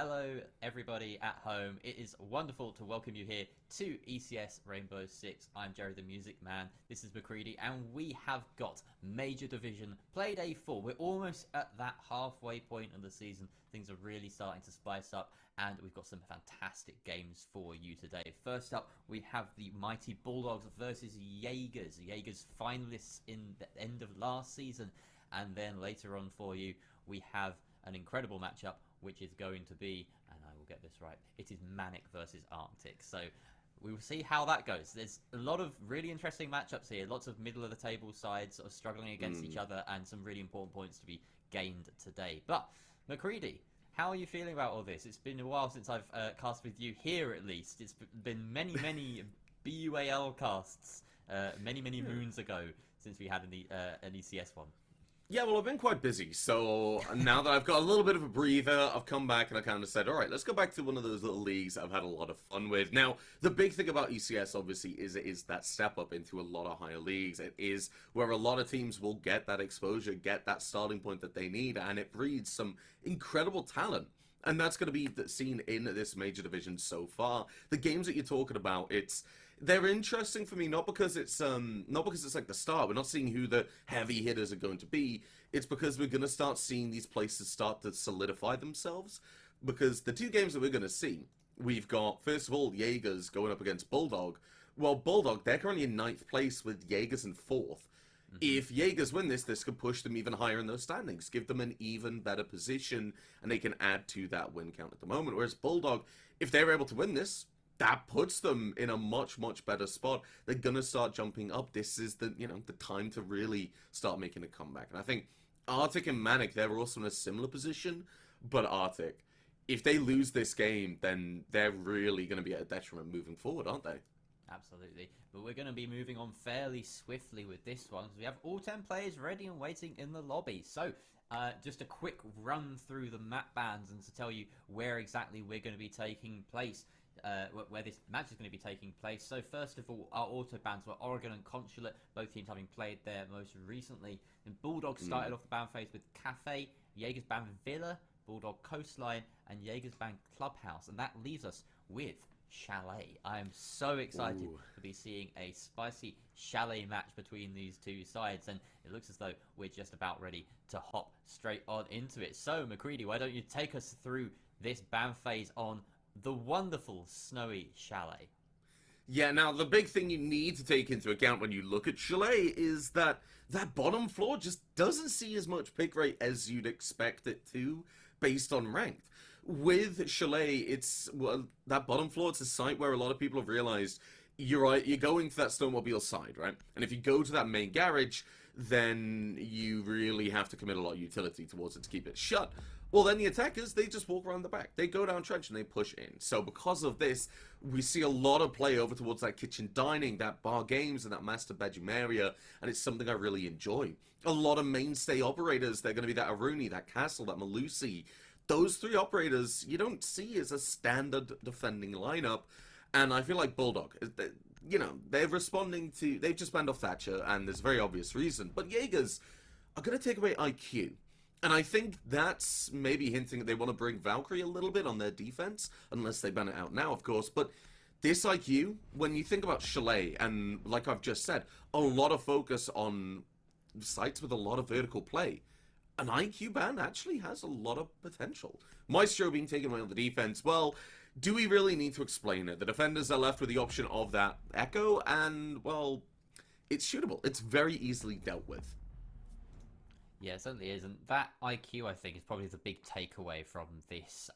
Hello everybody at home. It is wonderful to welcome you here to ECS Rainbow Six. I'm Jerry the Music Man. This is McCready and we have got Major Division Playday 4. We're almost at that halfway point of the season. Things are really starting to spice up and we've got some fantastic games for you today. First up, we have the mighty Bulldogs versus Jaegers. Jaegers finalists in the end of last season. And then later on for you, we have an incredible matchup, which is going to be, and I will get this right, it is Mainc versus RCTIC. So we will see how that goes. There's a lot of really interesting matchups here, lots of middle of the table sides sort of struggling against each other, and some really important points to be gained today. But McCready, how are you feeling about all this? It's been a while since I've cast with you here, at least. It's been many BUAL casts, many moons ago since we had an ECS one. Yeah, well, I've been quite busy, so now that I've got a little bit of a breather, I've come back and I kind of said, alright, let's go back to one of those little leagues I've had a lot of fun with. Now, the big thing about ECS, obviously, is it is that step up into a lot of higher leagues. It is where a lot of teams will get that exposure, get that starting point that they need, and it breeds some incredible talent. And that's going to be seen in this major division so far. The games that you're talking about, they're interesting for me, not because it's like the start. We're not seeing who the heavy hitters are going to be. It's because we're going to start seeing these places start to solidify themselves. Because the two games that we're going to see, we've got, first of all, Jaegers going up against Bulldog. Well, Bulldog, they're currently in 9th place with Jaegers in 4th. If Jaegers win this could push them even higher in those standings, give them an even better position, and they can add to that win count at the moment. Whereas Bulldog, if they're able to win this, that puts them in a much better spot. They're gonna start jumping up. This is the the time to really start making a comeback. And I think RCTIC and Mainc, they're also in a similar position, but RCTIC, if they lose this game, then they're really going to be at a detriment moving forward, aren't they? Absolutely, but we're going to be moving on fairly swiftly with this one because we have all 10 players ready and waiting in the lobby. So just a quick run through the map bans and to tell you where exactly we're going to be taking place, where this match is going to be taking place. So first of all, our auto bans were Oregon and Consulate, both teams having played there most recently. And Bulldog started off the ban phase with Cafe, Jaegers banned Villa, Bulldog Coastline, and Jaegers banned Clubhouse, and that leaves us with Chalet. I am so excited to be seeing a spicy Chalet match between these two sides, and it looks as though we're just about ready to hop straight on into it. So, McCready, why don't you take us through this ban phase on the wonderful snowy Chalet? Yeah, now the big thing you need to take into account when you look at Chalet is that bottom floor just doesn't see as much pick rate as you'd expect it to based on ranked. With Chalet, that bottom floor, it's a site where a lot of people have realized you're going to that snowmobile side, right? And if you go to that main garage, then you really have to commit a lot of utility towards it to keep it shut. Well, then the attackers, they just walk around the back. They go down trench and they push in. So because of this, we see a lot of play over towards that kitchen dining, that bar games, and that master bedroom area, and it's something I really enjoy. A lot of mainstay operators, they're going to be that Aruni, that Castle, that Malusi. Those three operators you don't see as a standard defending lineup. And I feel like Bulldog, they're responding to... They've just banned off Thatcher, and there's a very obvious reason. But Jaegers are going to take away IQ. And I think that's maybe hinting that they want to bring Valkyrie a little bit on their defense, unless they ban it out now, of course. But this IQ, when you think about Chalet, and like I've just said, a lot of focus on sites with a lot of vertical play, an IQ ban actually has a lot of potential. Maestro being taken away on the defense, well, do we really need to explain it? The defenders are left with the option of that Echo, and, well, it's shootable. It's very easily dealt with. Yeah, it certainly is, and that IQ, I think, is probably the big takeaway from this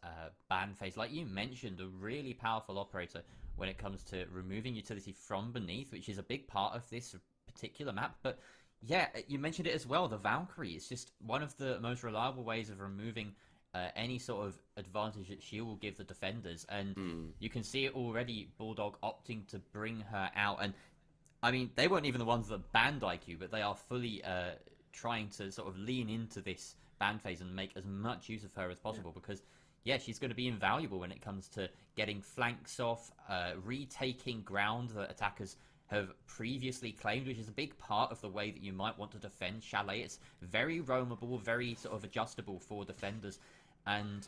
ban phase. Like you mentioned, a really powerful operator when it comes to removing utility from beneath, which is a big part of this particular map, but yeah, you mentioned it as well, the Valkyrie. It's just one of the most reliable ways of removing any sort of advantage that she will give the defenders. And you can see it already, Bulldog opting to bring her out. And, I mean, they weren't even the ones that banned IQ, but they are fully trying to sort of lean into this ban phase and make as much use of her as possible because, yeah, she's going to be invaluable when it comes to getting flanks off, retaking ground that attackers have previously claimed, which is a big part of the way that you might want to defend Chalet. It's very roamable, very sort of adjustable for defenders, and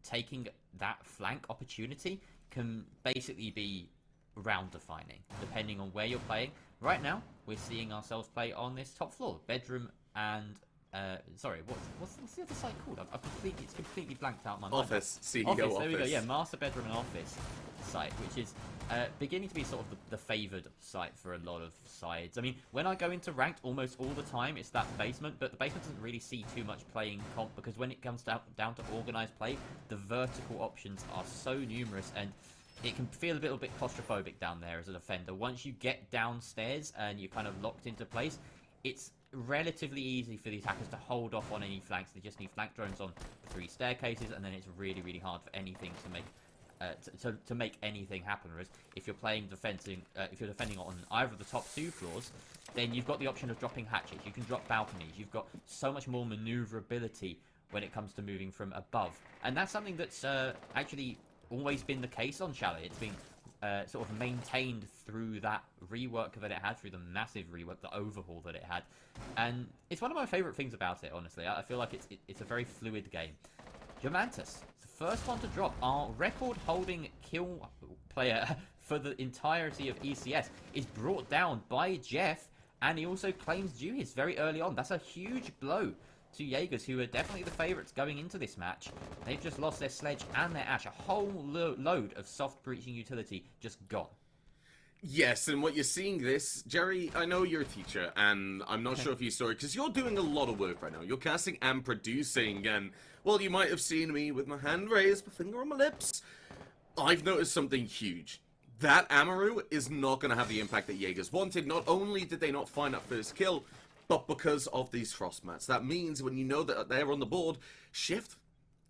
taking that flank opportunity can basically be round defining, depending on where you're playing. Right now, we're seeing ourselves play on this top floor, bedroom and sorry, what's the other site called? It's completely blanked out my mind. Office, CEO office. There we go. Yeah, master bedroom and office site, which is beginning to be sort of the favoured site for a lot of sides. I mean, when I go into ranked, almost all the time it's that basement, but the basement doesn't really see too much playing comp because when it comes down to organised play, the vertical options are so numerous and it can feel a little bit claustrophobic down there as a defender. Once you get downstairs and you're kind of locked into place, it's relatively easy for the attackers to hold off on any flanks. They just need flank drones on 3 staircases, and then it's really, really hard for anything to make to make anything happen. Whereas if you're defending on either of the top 2 floors, then you've got the option of dropping hatches. You can drop balconies. You've got so much more maneuverability when it comes to moving from above, and that's something that's actually always been the case on Chalet. It's been sort of maintained through that rework that it had, through the massive rework, the overhaul that it had, and it's one of my favourite things about it. Honestly, I feel like it's a very fluid game. Jamantis, the first one to drop, our record-holding kill player for the entirety of ECS, is brought down by Jeff, and he also claims Jaegers very early on. That's a huge blow to Jaegers, who are definitely the favourites going into this match. They've just lost their Sledge and their Ash. A whole load of soft breaching utility just gone. Yes, and what you're seeing this, Jerry, I know you're a teacher, and I'm not sure if you saw it, because you're doing a lot of work right now. You're casting and producing, and, well, you might have seen me with my hand raised, my finger on my lips. I've noticed something huge. That Amaru is not going to have the impact that Jaegers wanted. Not only did they not find that first kill, but because of these frost mats. That means when you know that they're on the board, Shift,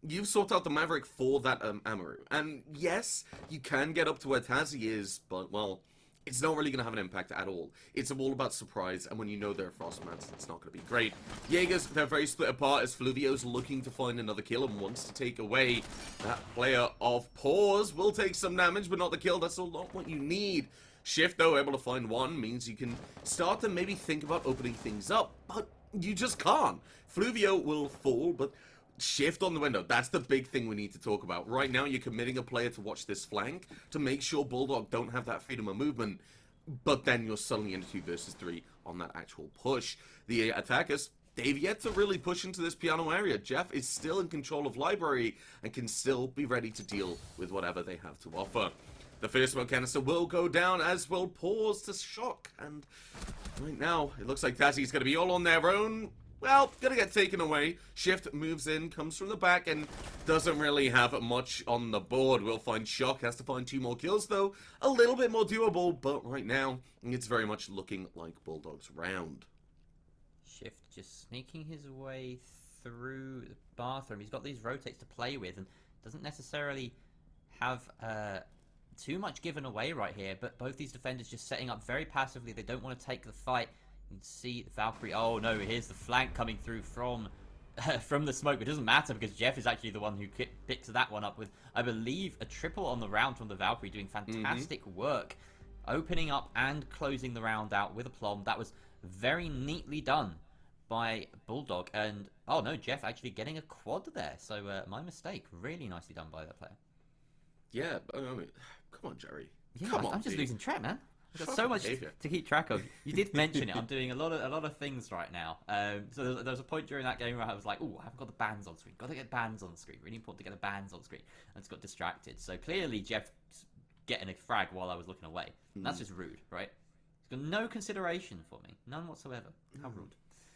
you've sought out the Maverick for that Amaru. And yes, you can get up to where Tazzy is, but, well, it's not really going to have an impact at all. It's all about surprise, and when you know there are frost mats, it's not going to be great. Jaegers, they're very split apart as Fluvio's looking to find another kill and wants to take away that player of Pause. Will take some damage, but not the kill. That's not what you need. Shift, though, able to find one means you can start to maybe think about opening things up, but you just can't. Fluvio will fall, but Shift on the window, that's the big thing we need to talk about. Right now, you're committing a player to watch this flank to make sure Bulldog don't have that freedom of movement, but then you're suddenly into 2 versus 3 on that actual push. The attackers, they've yet to really push into this piano area. Jeff is still in control of library and can still be ready to deal with whatever they have to offer. The first smoke canister will go down, as will Pause to shock, and right now, it looks like Tazzy's going to be all on their own. Well, gonna get taken away. Shift moves in, comes from the back, and doesn't really have much on the board. We'll find Shock, has to find 2 more kills, though. A little bit more doable, but right now, it's very much looking like Bulldog's round. Shift just sneaking his way through the bathroom. He's got these rotates to play with, and doesn't necessarily have too much given away right here, but both these defenders just setting up very passively. They don't want to take the fight. You can see Valkyrie. Oh no, here's the flank coming through from from the smoke. But it doesn't matter because Jeff is actually the one who picks that one up with, I believe, a triple on the round from the Valkyrie, doing fantastic work, opening up and closing the round out with a plom. That was very neatly done by Bulldog. And oh no, Jeff actually getting a quad there. So my mistake. Really nicely done by that player. Yeah, I mean, come on, Jerry. Yeah, come on, I'm just dude. Losing track, man. I've got so much to keep track of. You did mention it. I'm doing a lot of things right now. So there was a point during that game where I was like, "Oh, I haven't got the bans on screen. Got to get bans on screen. Really important to get the bans on screen." And just got distracted. So clearly, Jeff getting a frag while I was looking away. That's just rude, right? He's got no consideration for me, none whatsoever. How rude.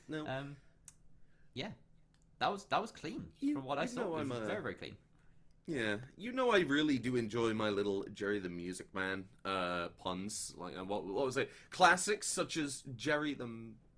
No. Yeah, that was clean from what I saw. It was very, very clean. Yeah, you know I really do enjoy my little Jerry the Music Man puns. Like, what was it? Classics such as Jerry the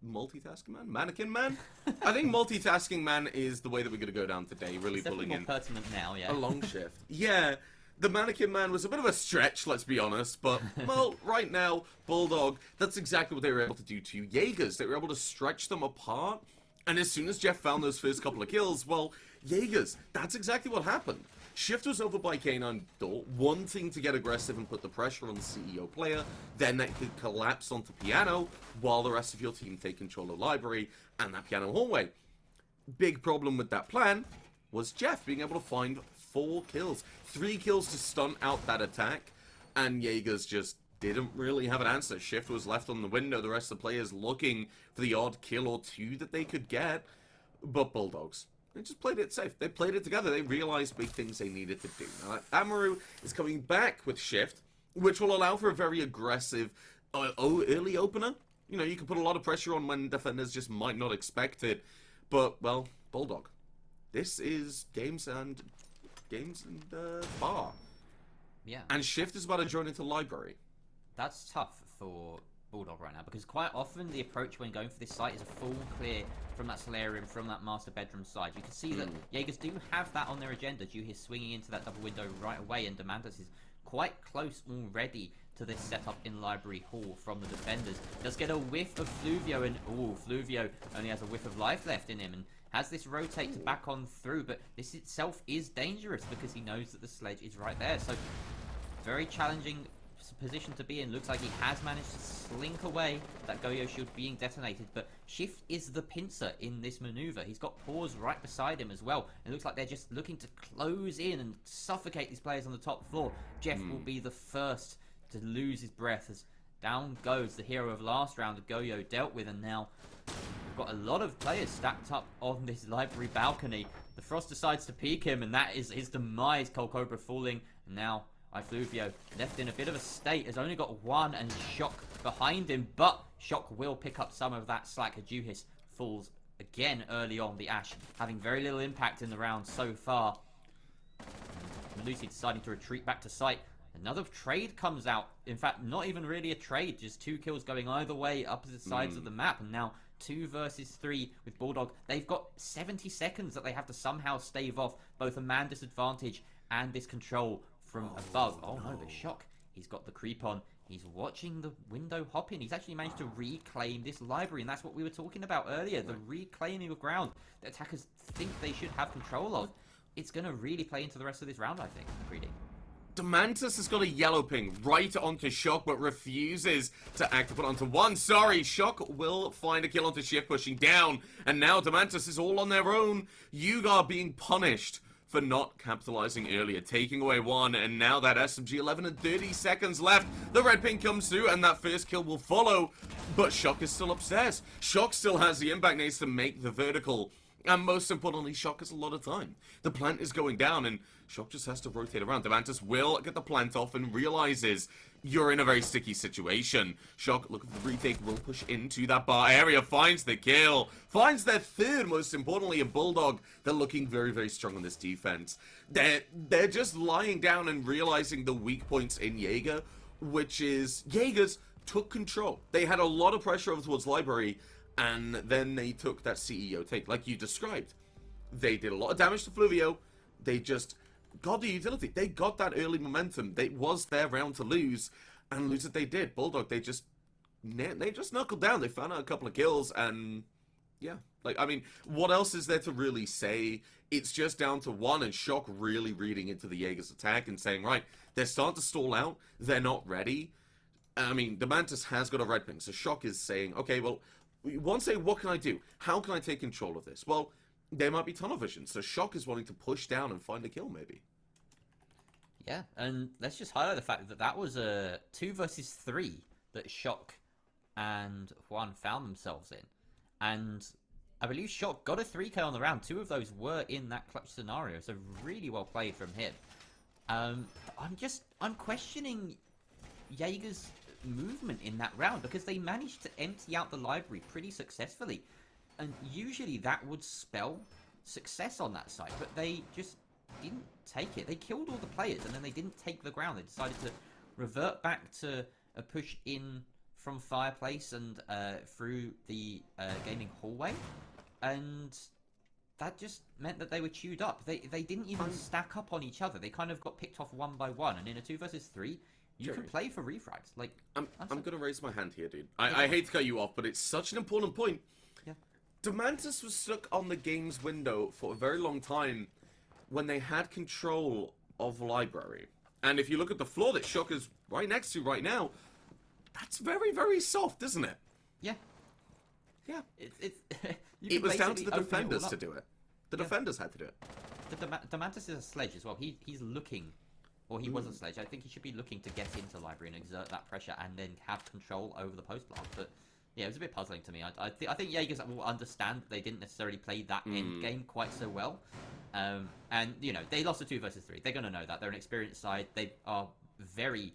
Multitasking Man? Mannequin Man? I think Multitasking Man is the way that we're going to go down today, really It's pulling more in pertinent now, yeah. a long shift. Yeah, the Mannequin Man was a bit of a stretch, let's be honest, but, well, right now, Bulldog, that's exactly what they were able to do to Jaegers. They were able to stretch them apart, and as soon as Jeff found those first couple of kills, well, Jaegers, that's exactly what happened. Shift was over by K9 door, wanting to get aggressive and put the pressure on the CEO player, then that could collapse onto piano, while the rest of your team take control of library and that piano hallway. Big problem with that plan was Jeff being able to find 4 kills. 3 kills to stunt out that attack, and Jaegers just didn't really have an answer. Shift was left on the window, the rest of the players looking for the odd kill or 2 that they could get, but Bulldogs, they just played it safe. They played it together. They realized big things they needed to do. Now, Amaru is coming back with Shift, which will allow for a very aggressive early opener. You know, you can put a lot of pressure on when defenders just might not expect it. But, well, Bulldog, this is games and bar. Yeah. And Shift is about to join into Library. That's tough for Bulldog right now, because quite often the approach when going for this site is a full clear from that solarium, from that master bedroom side. You can see that Jaegers do have that on their agenda. Juhis swinging into that double window right away, and Demantis is quite close already to this setup in Library Hall from the defenders. Does get a whiff of Fluvio, and Fluvio only has a whiff of life left in him, and has this rotate back on through, but this itself is dangerous because he knows that the sledge is right there. So very challenging position to be in. Looks like he has managed to slink away that Goyo shield being detonated, but Shift is the pincer in this maneuver. He's got Paws right beside him as well. It looks like they're just looking to close in and suffocate these players on the top floor. Jeff will be the first to lose his breath as down goes the hero of last round that Goyo dealt with, and now we've got a lot of players stacked up on this library balcony. The Frost decides to peek him, and that is his demise. Cold Cobra falling, and now Fluvio left in a bit of a state, has only got 1, and Shock behind him, but Shock will pick up some of that slack. Juhis falls again early on, the Ash having very little impact in the round so far. Lucy deciding to retreat back to site. Another trade comes out. In fact, not even really a trade, just 2 kills going either way, opposite sides of the map, and now 2 versus 3 with Bulldog. They've got 70 seconds that they have to somehow stave off both a man disadvantage and this control from above. Oh no, but Shock, he's got the creep on. He's watching the window hop in. He's actually managed to reclaim this library, and that's what we were talking about earlier, the reclaiming of ground that attackers think they should have control of. It's going to really play into the rest of this round, I think, Greedy. Demantis has got a yellow ping right onto Shock, but refuses to act to put onto 1. Sorry, Shock will find a kill onto Shift, pushing down, and now Demantis is all on their own. Yugar being punished for not capitalizing earlier, taking away 1, and now that SMG 11 and 30 seconds left. The red ping comes through, and that first kill will follow, but Shock is still upstairs. Shock still has the impact needs to make the vertical, and most importantly, Shock has a lot of time. The plant is going down, and Shock just has to rotate around. Demantis will get the plant off and realizes you're in a very sticky situation. Shock, looking for the retake, will push into that bar area, finds the kill, finds their 3rd, most importantly, a Bulldog. They're looking very, very strong on this defense. They're just lying down and realizing the weak points in Jaeger, which is Jaegers took control. They had a lot of pressure over towards Library, and then they took that CEO take, like you described. They did a lot of damage to Fluvio. They just got the utility. They got that early momentum. It was their round to lose, and lose it they did. Bulldog, they just knuckled down. They found out a couple of kills, and yeah. Like, I mean, what else is there to really say? It's just down to 1, and Shock really reading into the Jaegers attack and saying, right, they're starting to stall out. They're not ready. I mean, Demantis has got a red ping, so Shock is saying, okay, well, one say, what can I do? How can I take control of this? Well, there might be tunnel vision, so Shock is wanting to push down and find a kill, maybe. Yeah, and let's just highlight the fact that that was a 2 versus 3 that Shock and Juan found themselves in. And I believe Shock got a 3k on the round. 2 of those were in that clutch scenario, so really well played from him. I'm questioning Jaeger's movement in that round, because they managed to empty out the library pretty successfully, and usually that would spell success on that side, but they just didn't take it. They killed all the players, and then they didn't take the ground. They decided to revert back to a push in from Fireplace and through the gaming hallway, and that just meant that they were chewed up. They didn't even stack up on each other. They kind of got picked off 1 by 1, and in a 2 versus 3, you can play for refrags. Like, I'm gonna raise my hand here, dude. I hate to cut you off, but it's such an important point. Yeah. Demantis was stuck on the game's window for a very long time when they had control of Library. And if you look at the floor that Shock is right next to right now, that's very, very soft, isn't it? Yeah. Yeah. It was down to the defenders to do it. The defenders had to do it. the Mantis is a sledge as well. He's looking, or he was a sledge. I think he should be looking to get into library and exert that pressure and then have control over the post plant. But yeah, it was a bit puzzling to me. I think Jaegers will understand that they didn't necessarily play that end game quite so well. And you know, they lost a 2 versus 3. They're gonna know that. They're an experienced side. They are very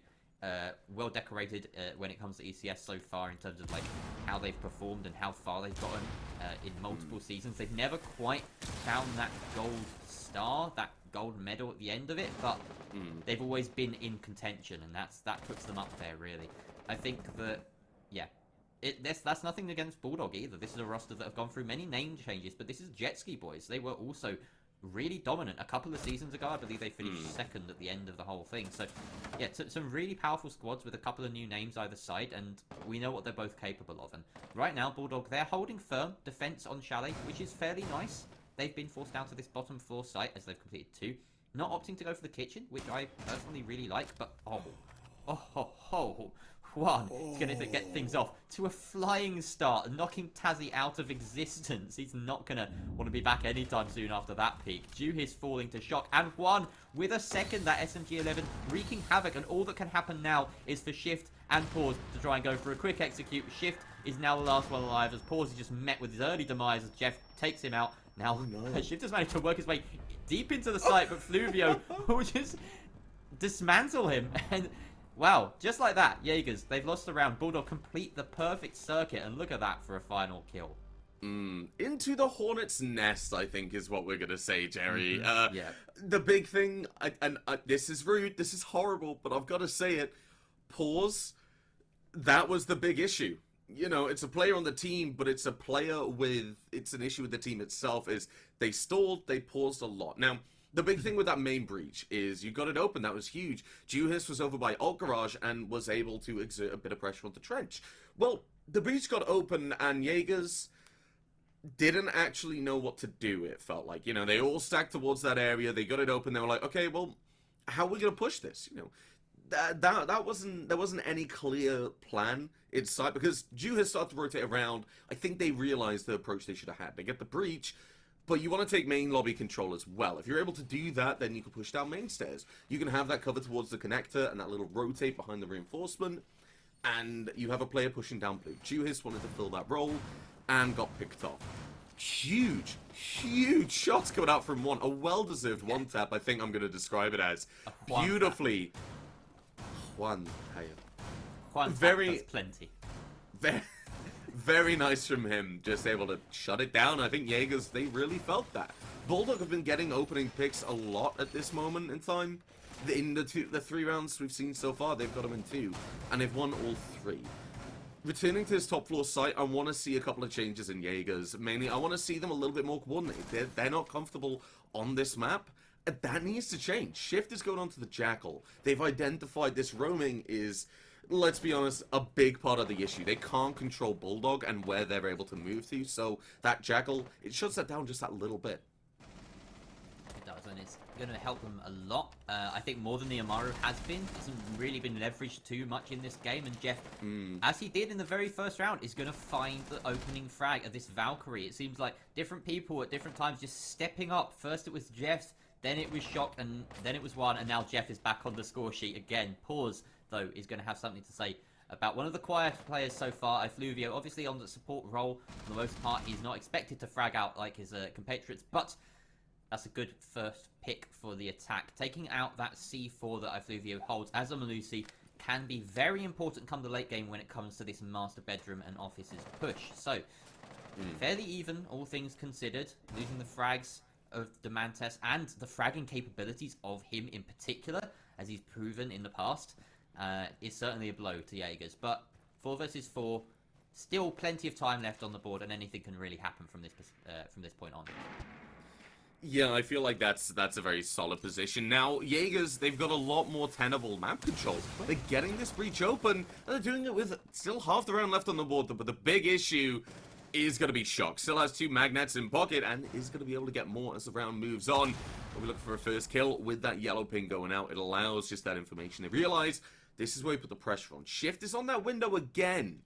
well decorated when it comes to ECS so far in terms of like how they've performed and how far they've gotten in multiple seasons. They've never quite found that gold star, that gold medal at the end of it, but they've always been in contention, and that puts them up there really. I think that that's nothing against Bulldog either. This is a roster that have gone through many name changes, but this is Jet Ski boys. They were also really dominant a couple of seasons ago. I believe they finished second at the end of the whole thing. So yeah, some really powerful squads with a couple of new names either side, and we know what they're both capable of. And right now, Bulldog, they're holding firm defense on Chalet, which is fairly nice. They've been forced down to this bottom floor site as they've completed 2. Not opting to go for the kitchen, which I personally really like, but Juan is going to get things off to a flying start, knocking Tazzy out of existence. He's not going to want to be back anytime soon after that peak. Juhis falling to shock, and Juan with a second, that SMG-11 wreaking havoc, and all that can happen now is for Shift and Pause to try and go for a quick execute. Shift is now the last one alive, as Pause is just met with his early demise as Jeff takes him out. Now, Shift has managed to work his way deep into the site, but Fluvio will just dismantle him, and wow, just like that, Jaegers, they've lost the round. Bulldog complete the perfect circuit, and look at that for a final kill. Into the Hornet's nest, I think, is what we're going to say, Jerry. Yeah. The big thing, and this is rude, this is horrible, but I've got to say it, Pause, that was the big issue. You know, it's a player on the team, but it's a player with, it's an issue with the team itself, is they stalled, they paused a lot. Now, the big thing with that main breach is you got it open. That was huge. Juhis was over by Alt Garage and was able to exert a bit of pressure on the trench. Well, the breach got open and Jaegers didn't actually know what to do, it felt like. You know, they all stacked towards that area. They got it open. They were like, okay, well, how are we going to push this? You know, there wasn't any clear plan in sight because Juhis started to rotate around. I think they realized the approach they should have had. They get the breach, but you want to take main lobby control as well. If you're able to do that, then you can push down main stairs. You can have that cover towards the connector and that little rotate behind the reinforcement, and you have a player pushing down blue. Juhis wanted to fill that role and got picked off. Huge shots coming out from Juan. A well-deserved one tap, I think I'm going to describe it as. Beautifully. Juan, Very plenty. Very nice from him, just able to shut it down. I think Jaegers, they really felt that. Bulldog have been getting opening picks a lot at this moment in time. In the 3 rounds we've seen so far, they've got them in 2, and they've won all 3. Returning to this top floor site, I want to see a couple of changes in Jaegers. Mainly, I want to see them a little bit more coordinated. They're not comfortable on this map. That needs to change. Shift is going on to the Jackal. They've identified this roaming is, let's be honest, a big part of the issue. They can't control Bulldog and where they're able to move to, so that Jackal, it shuts that down just that little bit. It does, and it's going to help them a lot. I think more than the Amaru has been. Hasn't really been leveraged too much in this game, and Jeff, as he did in the very first round, is going to find the opening frag of this Valkyrie. It seems like different people at different times just stepping up. First it was Jeff, then it was Shock, and then it was Juan, and now Jeff is back on the score sheet again. Pause, though, is going to have something to say about one of the quiet players so far, Fluvio. Obviously on the support role, for the most part, he's not expected to frag out like his compatriots, but that's a good first pick for the attack. Taking out that C4 that Fluvio holds as a Malusi can be very important come the late game when it comes to this master bedroom and offices push. So, fairly even, all things considered. Losing the frags of the Mantes and the fragging capabilities of him in particular, as he's proven in the past, is certainly a blow to Jaegers. But 4 versus 4, still plenty of time left on the board, and anything can really happen from this point on. Yeah, I feel like that's a very solid position. Now, Jaegers, they've got a lot more tenable map control. They're getting this breach open, and they're doing it with still half the round left on the board. But the big issue is going to be Shock. Still has 2 magnets in pocket, and is going to be able to get more as the round moves on. We're looking for a first kill with that yellow ping going out. It allows just that information. They realize this is where we put the pressure on. Shift is on that window again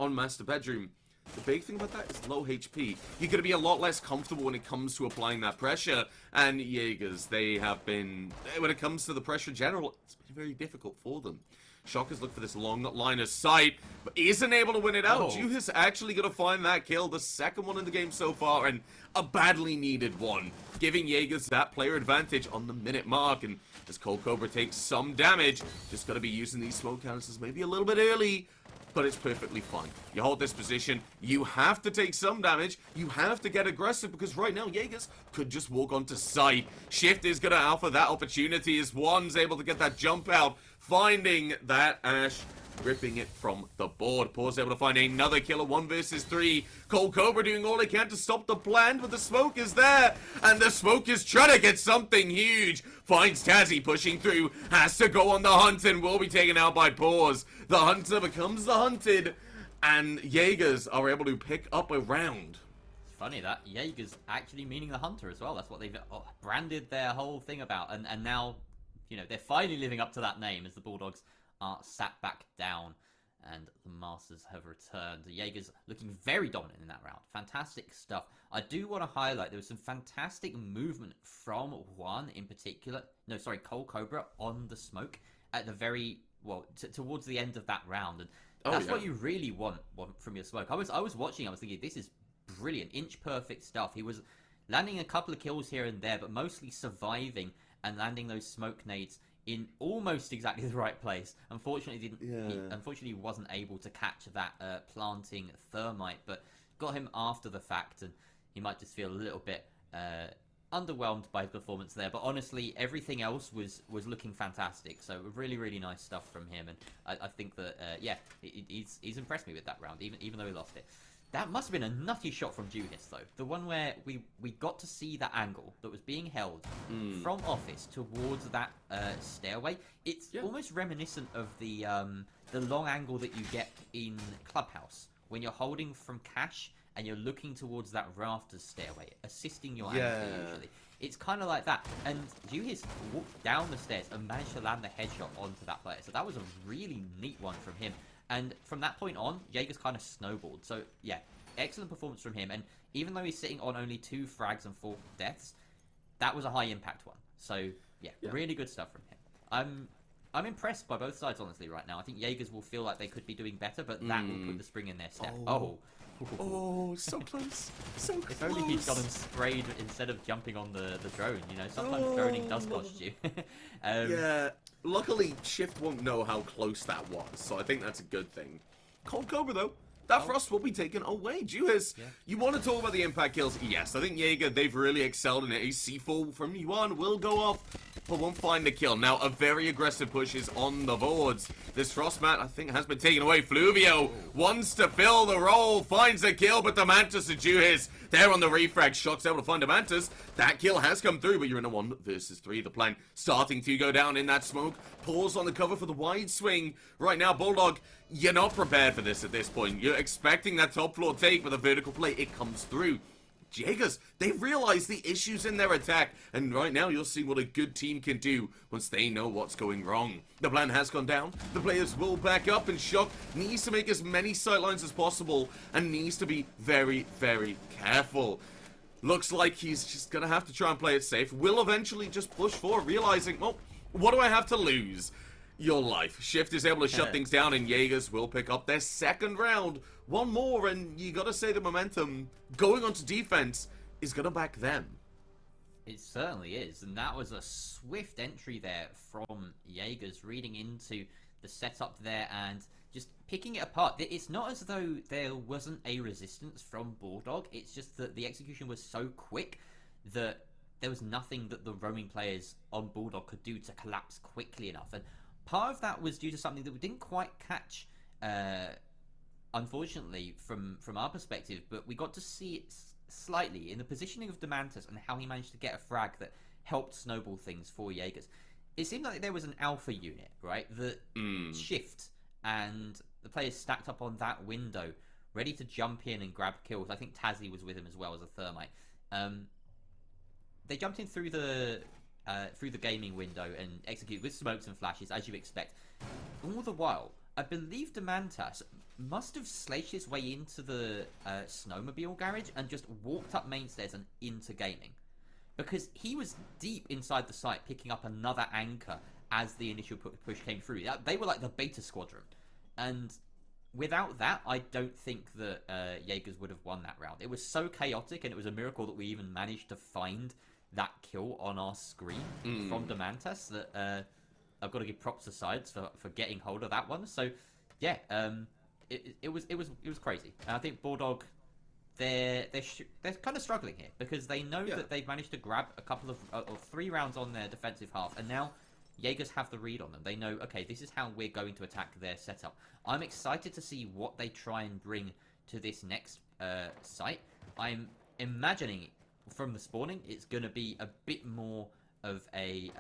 on Master Bedroom. the big thing about that is low HP. You're going to be a lot less comfortable when it comes to applying that pressure. And Jaegers, they have been, when it comes to the pressure in general, it's been very difficult for them. Shockers look for this long line of sight, but isn't able to win it out. Juhis actually going to find that kill, the second one in the game so far, and a badly needed one, giving Jaegers that player advantage on the minute mark. And as Cold Cobra takes some damage, just got to be using these smoke counters maybe a little bit early, but it's perfectly fine. You hold this position, you have to take some damage, you have to get aggressive, because right now Jaegers could just walk onto site. Shift is going to alpha that opportunity as One's able to get that jump out, finding that Ash, ripping it from the board. Paul's able to find another killer, 1 versus 3. Cold Cobra doing all he can to stop the plan, but the smoke is there, and the smoke is trying to get something huge. Finds Tazzy pushing through, has to go on the hunt, and will be taken out by Paws. The hunter becomes the hunted, and Jaegers are able to pick up a round. It's funny that Jaegers actually meaning the hunter as well. That's what they've branded their whole thing about, and now, you know, they're finally living up to that name as the Bulldogs are sat back down and the Masters have returned. The Jaegers looking very dominant in that round. Fantastic stuff. I do want to highlight there was some fantastic movement from One in particular. No, sorry, Cold Cobra on the smoke at the very, well, towards the end of that round. And that's what you really want from your smoke. I was watching, I was thinking, this is brilliant, inch perfect stuff. He was landing a couple of kills here and there, but mostly surviving and landing those smoke nades in almost exactly the right place. Unfortunately, he wasn't able to catch that planting thermite, but got him after the fact, and he might just feel a little bit underwhelmed by his performance there. But honestly, everything else was looking fantastic. So really, really nice stuff from him, and I think that he's impressed me with that round, even though he lost it. That must have been a nutty shot from Juhis, though. The one where we got to see that angle that was being held from office towards that stairway. It's almost reminiscent of the long angle that you get in Clubhouse when you're holding from cash and you're looking towards that rafters stairway, assisting your angle usually. It's kind of like that. And Juhis walked down the stairs and managed to land the headshot onto that player. So that was a really neat one from him. And from that point on, Jaegers kind of snowballed. So, yeah, excellent performance from him. And even though he's sitting on only 2 frags and 4 deaths, that was a high-impact one. So, yeah, really good stuff from him. I'm impressed by both sides, honestly, right now. I think Jaegers will feel like they could be doing better, but that will put the spring in their step. Oh, so close. So close. If only he'd gone and sprayed instead of jumping on the drone, you know. Sometimes droning does cost you. Yeah. Luckily, Shift won't know how close that was, so I think that's a good thing. Cold Cobra, though. That Frost will be taken away. Juhis, you want to talk about the impact kills? Yes, I think Jaeger, they've really excelled in it. A C4 from Yuan will go off, but won't find the kill. Now, a very aggressive push is on the boards. This Frost mat, I think, has been taken away. Fluvio wants to fill the role, finds a kill, but the Mantis and Juhis, they're on the refrag. Shock's able to find a Mantis. That kill has come through, but you're in a 1 versus 3. The plan starting to go down in that smoke. Pause on the cover for the wide swing. Right now, Bulldog, you're not prepared for this at this point. You're expecting that top floor take with a vertical play. It comes through. Jaegers, they realize the issues in their attack, and right now you'll see what a good team can do once they know what's going wrong. The plan has gone down. The players will back up, and Shock needs to make as many sightlines as possible and needs to be very, very careful. Looks like he's just gonna have to try and play it safe. Will eventually just push forward, realizing, well, what do I have to lose? Your life. Shift is able to shut things down, and Jaegers will pick up their second round. One more, and you gotta say the momentum going onto defense is gonna back them. It certainly is, and that was a swift entry there from Jaegers, reading into the setup there and just picking it apart. It's not as though there wasn't a resistance from Bulldog, it's just that the execution was so quick that there was nothing that the roaming players on Bulldog could do to collapse quickly enough. And part of that was due to something that we didn't quite catch, unfortunately, from our perspective, but we got to see it slightly in the positioning of Demantis and how he managed to get a frag that helped snowball things for Jaegers. It seemed like there was an alpha unit, right, that shift, and the players stacked up on that window, ready to jump in and grab kills. I think Tazzy was with him as well as a thermite. They jumped in through the gaming window and executed with smokes and flashes, as you expect. All the while, I believe Demantas must have sledged his way into the snowmobile garage and just walked up main stairs and into gaming. Because he was deep inside the site picking up another anchor as the initial push came through. They were like the beta squadron. And without that, I don't think that Jaegers would have won that round. It was so chaotic, and it was a miracle that we even managed to find that kill on our screen from Demantas that I've got to give props to Sides for getting hold of that one. So, yeah, it was crazy. And I think Bulldog, they're kind of struggling here because they know that they've managed to grab a couple of or 3 rounds on their defensive half, and now Jaegers have the read on them. They know, okay, this is how we're going to attack their setup. I'm excited to see what they try and bring to this next site. I'm imagining from the spawning, it's going to be a bit more of a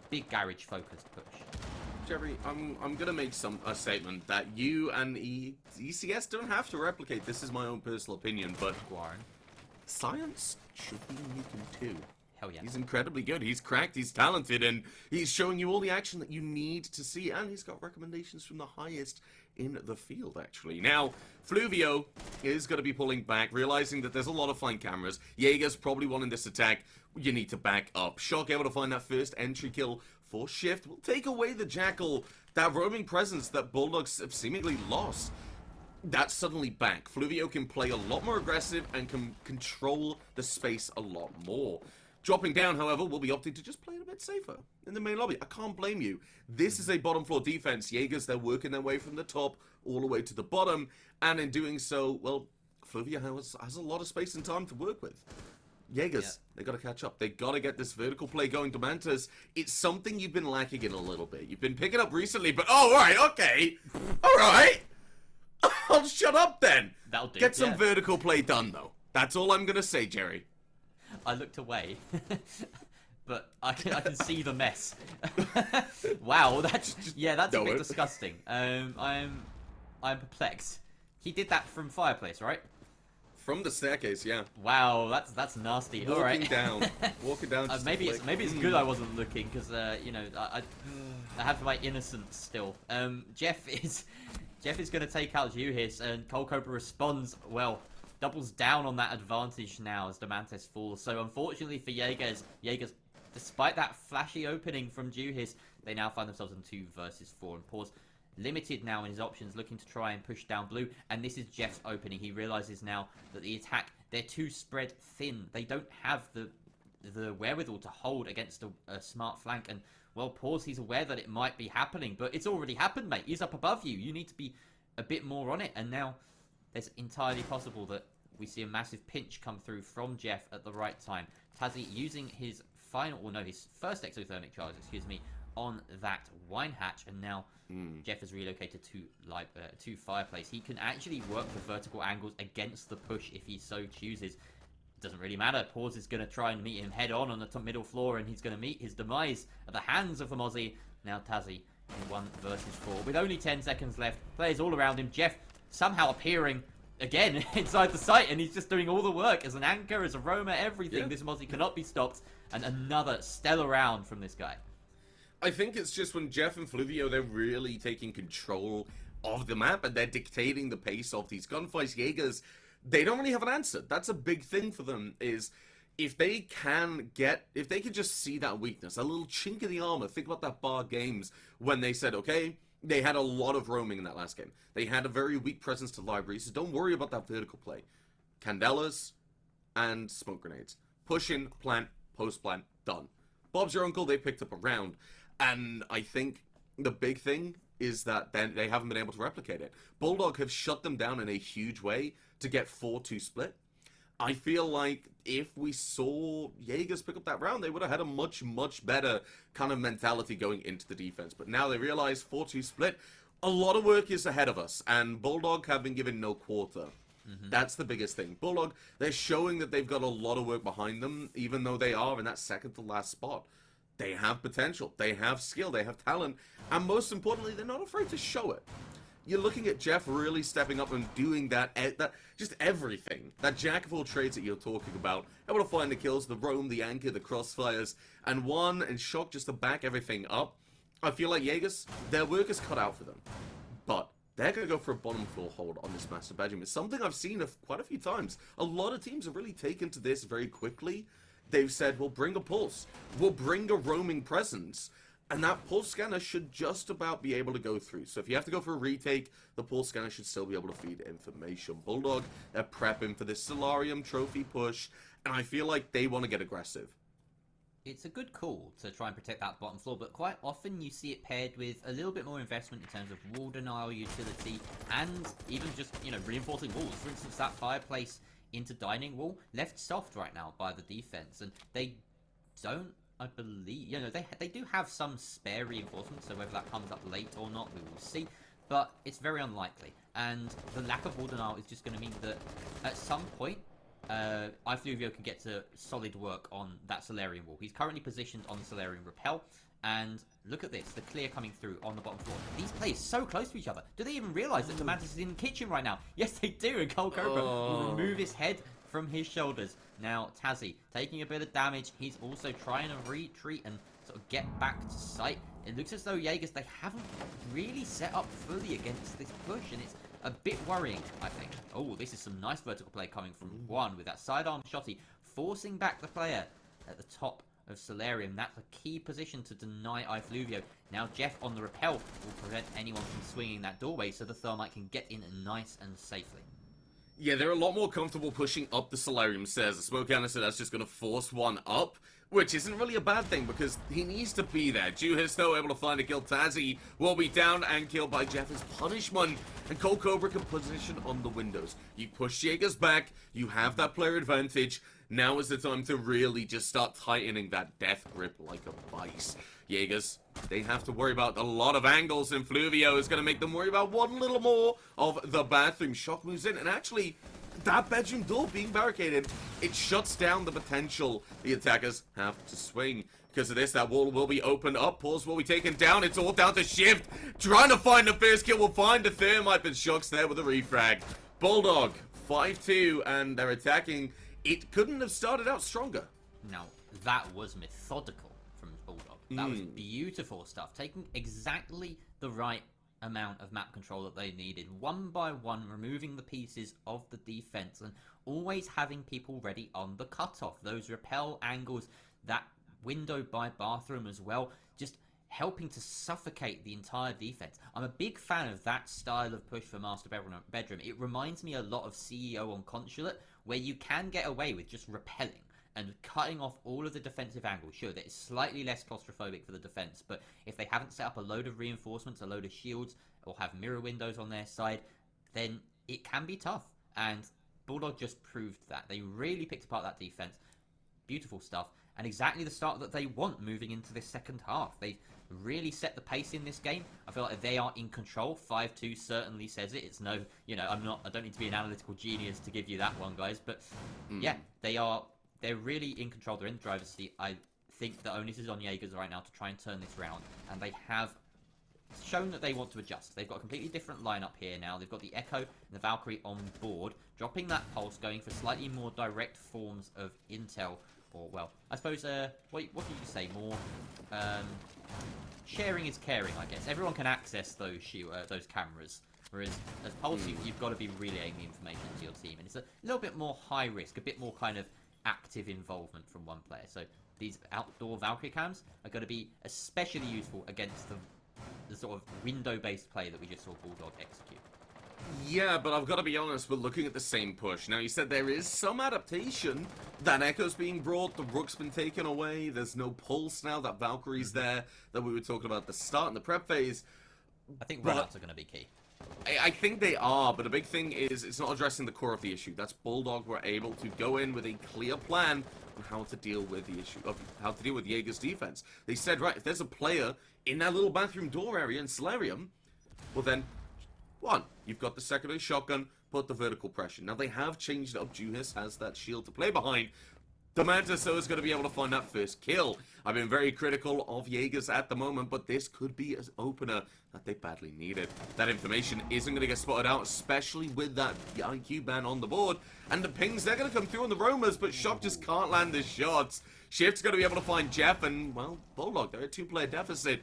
big garage focused push. Jerry, I'm going to make a statement that you and ECS don't have to replicate. This is my own personal opinion, but Science should be Nukem too. Hell yeah. He's incredibly good. He's cracked, he's talented, and he's showing you all the action that you need to see, and he's got recommendations from the highest in the field, actually. Now, Fluvio is going to be pulling back, realizing that there's a lot of flank cameras. Jaeger's probably won in this attack. You need to back up. Shock able to find that first entry kill for Shift. Will take away the Jackal, that roaming presence that Bulldogs have seemingly lost. That's suddenly back. Fluvio can play a lot more aggressive and can control the space a lot more. Dropping down, however, will be opting to just play it a bit safer in the main lobby. I can't blame you. This is a bottom floor defense. Jaegers, they're working their way from the top all the way to the bottom. And in doing so, well, Fluvio has a lot of space and time to work with. Jaegers, they got to catch up. They got to get this vertical play going. Demantas, it's something you've been lacking in a little bit. You've been picking up recently, but all right, okay. All right. I'll shut up then. That'll do. Get some vertical play done, though. That's all I'm going to say, Jerry. I looked away, but I can see the mess. Wow, that's a bit disgusting. I'm perplexed. He did that from fireplace, right? From the staircase, yeah. Wow, that's nasty. All right. Walking down. Just maybe it's good I wasn't looking because you know I have my innocence still. Jeff is going to take out Juhis, and Cold Cobra responds well. Doubles down on that advantage now as Demantas falls. So unfortunately for Jaegers, despite that flashy opening from Juhis, they now find themselves in 2 versus 4. And Paws limited now in his options, looking to try and push down blue. And this is Jeff's opening. He realizes now that the attack, they're too spread thin. They don't have the wherewithal to hold against a smart flank. And, well, Paws, he's aware that it might be happening. But it's already happened, mate. He's up above you. You need to be a bit more on it. And now it's entirely possible that we see a massive pinch come through from Jeff at the right time. Tazzy using his his first exothermic charge, on that wine hatch, and now Jeff has relocated to fireplace. He can actually work the vertical angles against the push if he so chooses. Doesn't really matter. Paws is going to try and meet him head on the middle floor, and he's going to meet his demise at the hands of the Mozzie. Now Tazzy in 1 versus 4 with only 10 seconds left. Players all around him. Jeff somehow appearing again inside the site, and he's just doing all the work as an anchor, as a roamer, everything. Yeah. This Mozzie cannot be stopped, and another stellar round from this guy. I think it's just when Jeff and Fluvio, they're really taking control of the map and they're dictating the pace of these gunfights. Jaegers, they don't really have an answer. That's a big thing for them, is if they can just see that weakness, a little chink in the armor. Think about that Bar Games when they said, okay, they had a lot of roaming in that last game. They had a very weak presence to libraries, so don't worry about that vertical play. Candelas and smoke grenades. Push in, plant, post plant, done. Bob's your uncle, they picked up a round. And I think the big thing is that then they haven't been able to replicate it. Bulldog have shut them down in a huge way to get 4-2 split. I feel like if we saw Jaegers pick up that round, they would have had a much, much better kind of mentality going into the defense. But now they realize 4-2 split, a lot of work is ahead of us, and Bulldog have been given no quarter. That's the biggest thing. Bulldog, they're showing that they've got a lot of work behind them, even though they are in that second to last spot. They have potential, they have skill, they have talent, and most importantly, they're not afraid to show it. You're looking at Jeff really stepping up and doing that just everything. That jack of all trades that you're talking about. Able to find the kills, the roam, the anchor, the crossfires, and Shock just to back everything up. I feel like Jaegers, their work is cut out for them. But they're going to go for a bottom floor hold on this massive bedroom. It's something I've seen quite a few times. A lot of teams have really taken to this very quickly. They've said, we'll bring a pulse. We'll bring a roaming presence. And that pulse scanner should just about be able to go through. So if you have to go for a retake, the pulse scanner should still be able to feed information. Bulldog, they're prepping for this Solarium trophy push. And I feel like they want to get aggressive. It's a good call to try and protect that bottom floor, but quite often you see it paired with a little bit more investment in terms of wall denial utility and even just, you know, reinforcing walls. For instance, that fireplace into dining wall left soft right now by the defense, and they don't, I believe, you know, they do have some spare reinforcements, so whether that comes up late or not, we will see, but it's very unlikely. And the lack of wall denial is just going to mean that at some point, iFluvio can get to solid work on that Solarium wall. He's currently positioned on the Solarium Repel, and look at this, the clear coming through on the bottom floor. These players so close to each other. Do they even realise that Demantis is in the kitchen right now? Yes, they do, and Cole Cobra will remove his head from his shoulders. Now, Tazzy taking a bit of damage. He's also trying to retreat and sort of get back to sight. It looks as though Jaegers, they haven't really set up fully against this push, and it's a bit worrying, I think. Oh, this is some nice vertical play coming from Juan with that sidearm shotty, forcing back the player at the top of Solarium. That's a key position to deny iFluvio. Now Jeff on the Repel will prevent anyone from swinging that doorway so the Thermite can get in nice and safely. Yeah, they're a lot more comfortable pushing up the Solarium stairs. The smoke canister, that's just going to force one up, which isn't really a bad thing because he needs to be there. Juhis, though, able to find a kill. Tazzy will be down and killed by Jeff as punishment. And Cole Cobra can position on the windows. You push Jaegers back. You have that player advantage. Now is the time to really just start tightening that death grip like a vice. Jaegers, they have to worry about a lot of angles, and Fluvio is going to make them worry about one little more of the bathroom. Shock moves in, and actually, that bedroom door being barricaded, it shuts down the potential the attackers have to swing. Because of this, that wall will be opened up. Pause will be taken down. It's all down to Shift. Trying to find the first kill. Will find the Thermite, but Shock's there with a refrag. Bulldog, 5-2, and they're attacking. It couldn't have started out stronger. Now, that was methodical from Bulldog. That was beautiful stuff. Taking exactly the right amount of map control that they needed. One by one, removing the pieces of the defense and always having people ready on the cutoff. Those repel angles, that window by bathroom as well, just helping to suffocate the entire defense. I'm a big fan of that style of push for Master Bedroom. It reminds me a lot of CEO on Consulate, where you can get away with just repelling and cutting off all of the defensive angles. Sure, that is slightly less claustrophobic for the defense, but if they haven't set up a load of reinforcements, a load of shields, or have mirror windows on their side, then it can be tough. And Bulldog just proved that. They really picked apart that defense. Beautiful stuff. And exactly the start that they want moving into this second half. They really set the pace in this game. I feel like they are in control. 5-2 certainly says it. It's no, you know, I don't need to be an analytical genius to give you that one, guys. But yeah, they're really in control. They're in the driver's seat. I think the onus is on Jaegers right now to try and turn this round. And they have shown that they want to adjust. They've got a completely different lineup here now. They've got the Echo and the Valkyrie on board, dropping that pulse, going for slightly more direct forms of intel. Or, well, I suppose, what did you say? More, sharing is caring, I guess. Everyone can access those cameras. Whereas, as Pulse, you've got to be relaying the information to your team. And it's a little bit more high risk, a bit more kind of active involvement from one player. So, these outdoor Valkyrie cams are going to be especially useful against the sort of window-based play that we just saw Bulldog execute. Yeah, but I've got to be honest, we're looking at the same push. Now, you said there is some adaptation. That Echo's being brought, the Rook's been taken away, there's no pulse now, that Valkyrie's there, that we were talking about at the start in the prep phase. I think run-ups are going to be key. I think they are, but the big thing is it's not addressing the core of the issue. That's Bulldog were able to go in with a clear plan on how to deal with the issue, of how to deal with Jaeger's defense. They said, right, if there's a player in that little bathroom door area in Solarium, well then, one, you've got the secondary shotgun, put the vertical pressure. Now, they have changed it up. Juhis has that shield to play behind. Demantis, so is going to be able to find that first kill. I've been very critical of Jaegers at the moment, but this could be an opener that they badly needed. That information isn't going to get spotted out, especially with that IQ ban on the board. And the pings, they're going to come through on the roamers, but Shock just can't land the shots. Shift's going to be able to find Jeff, and, well, Bulldog, they're a two-player deficit.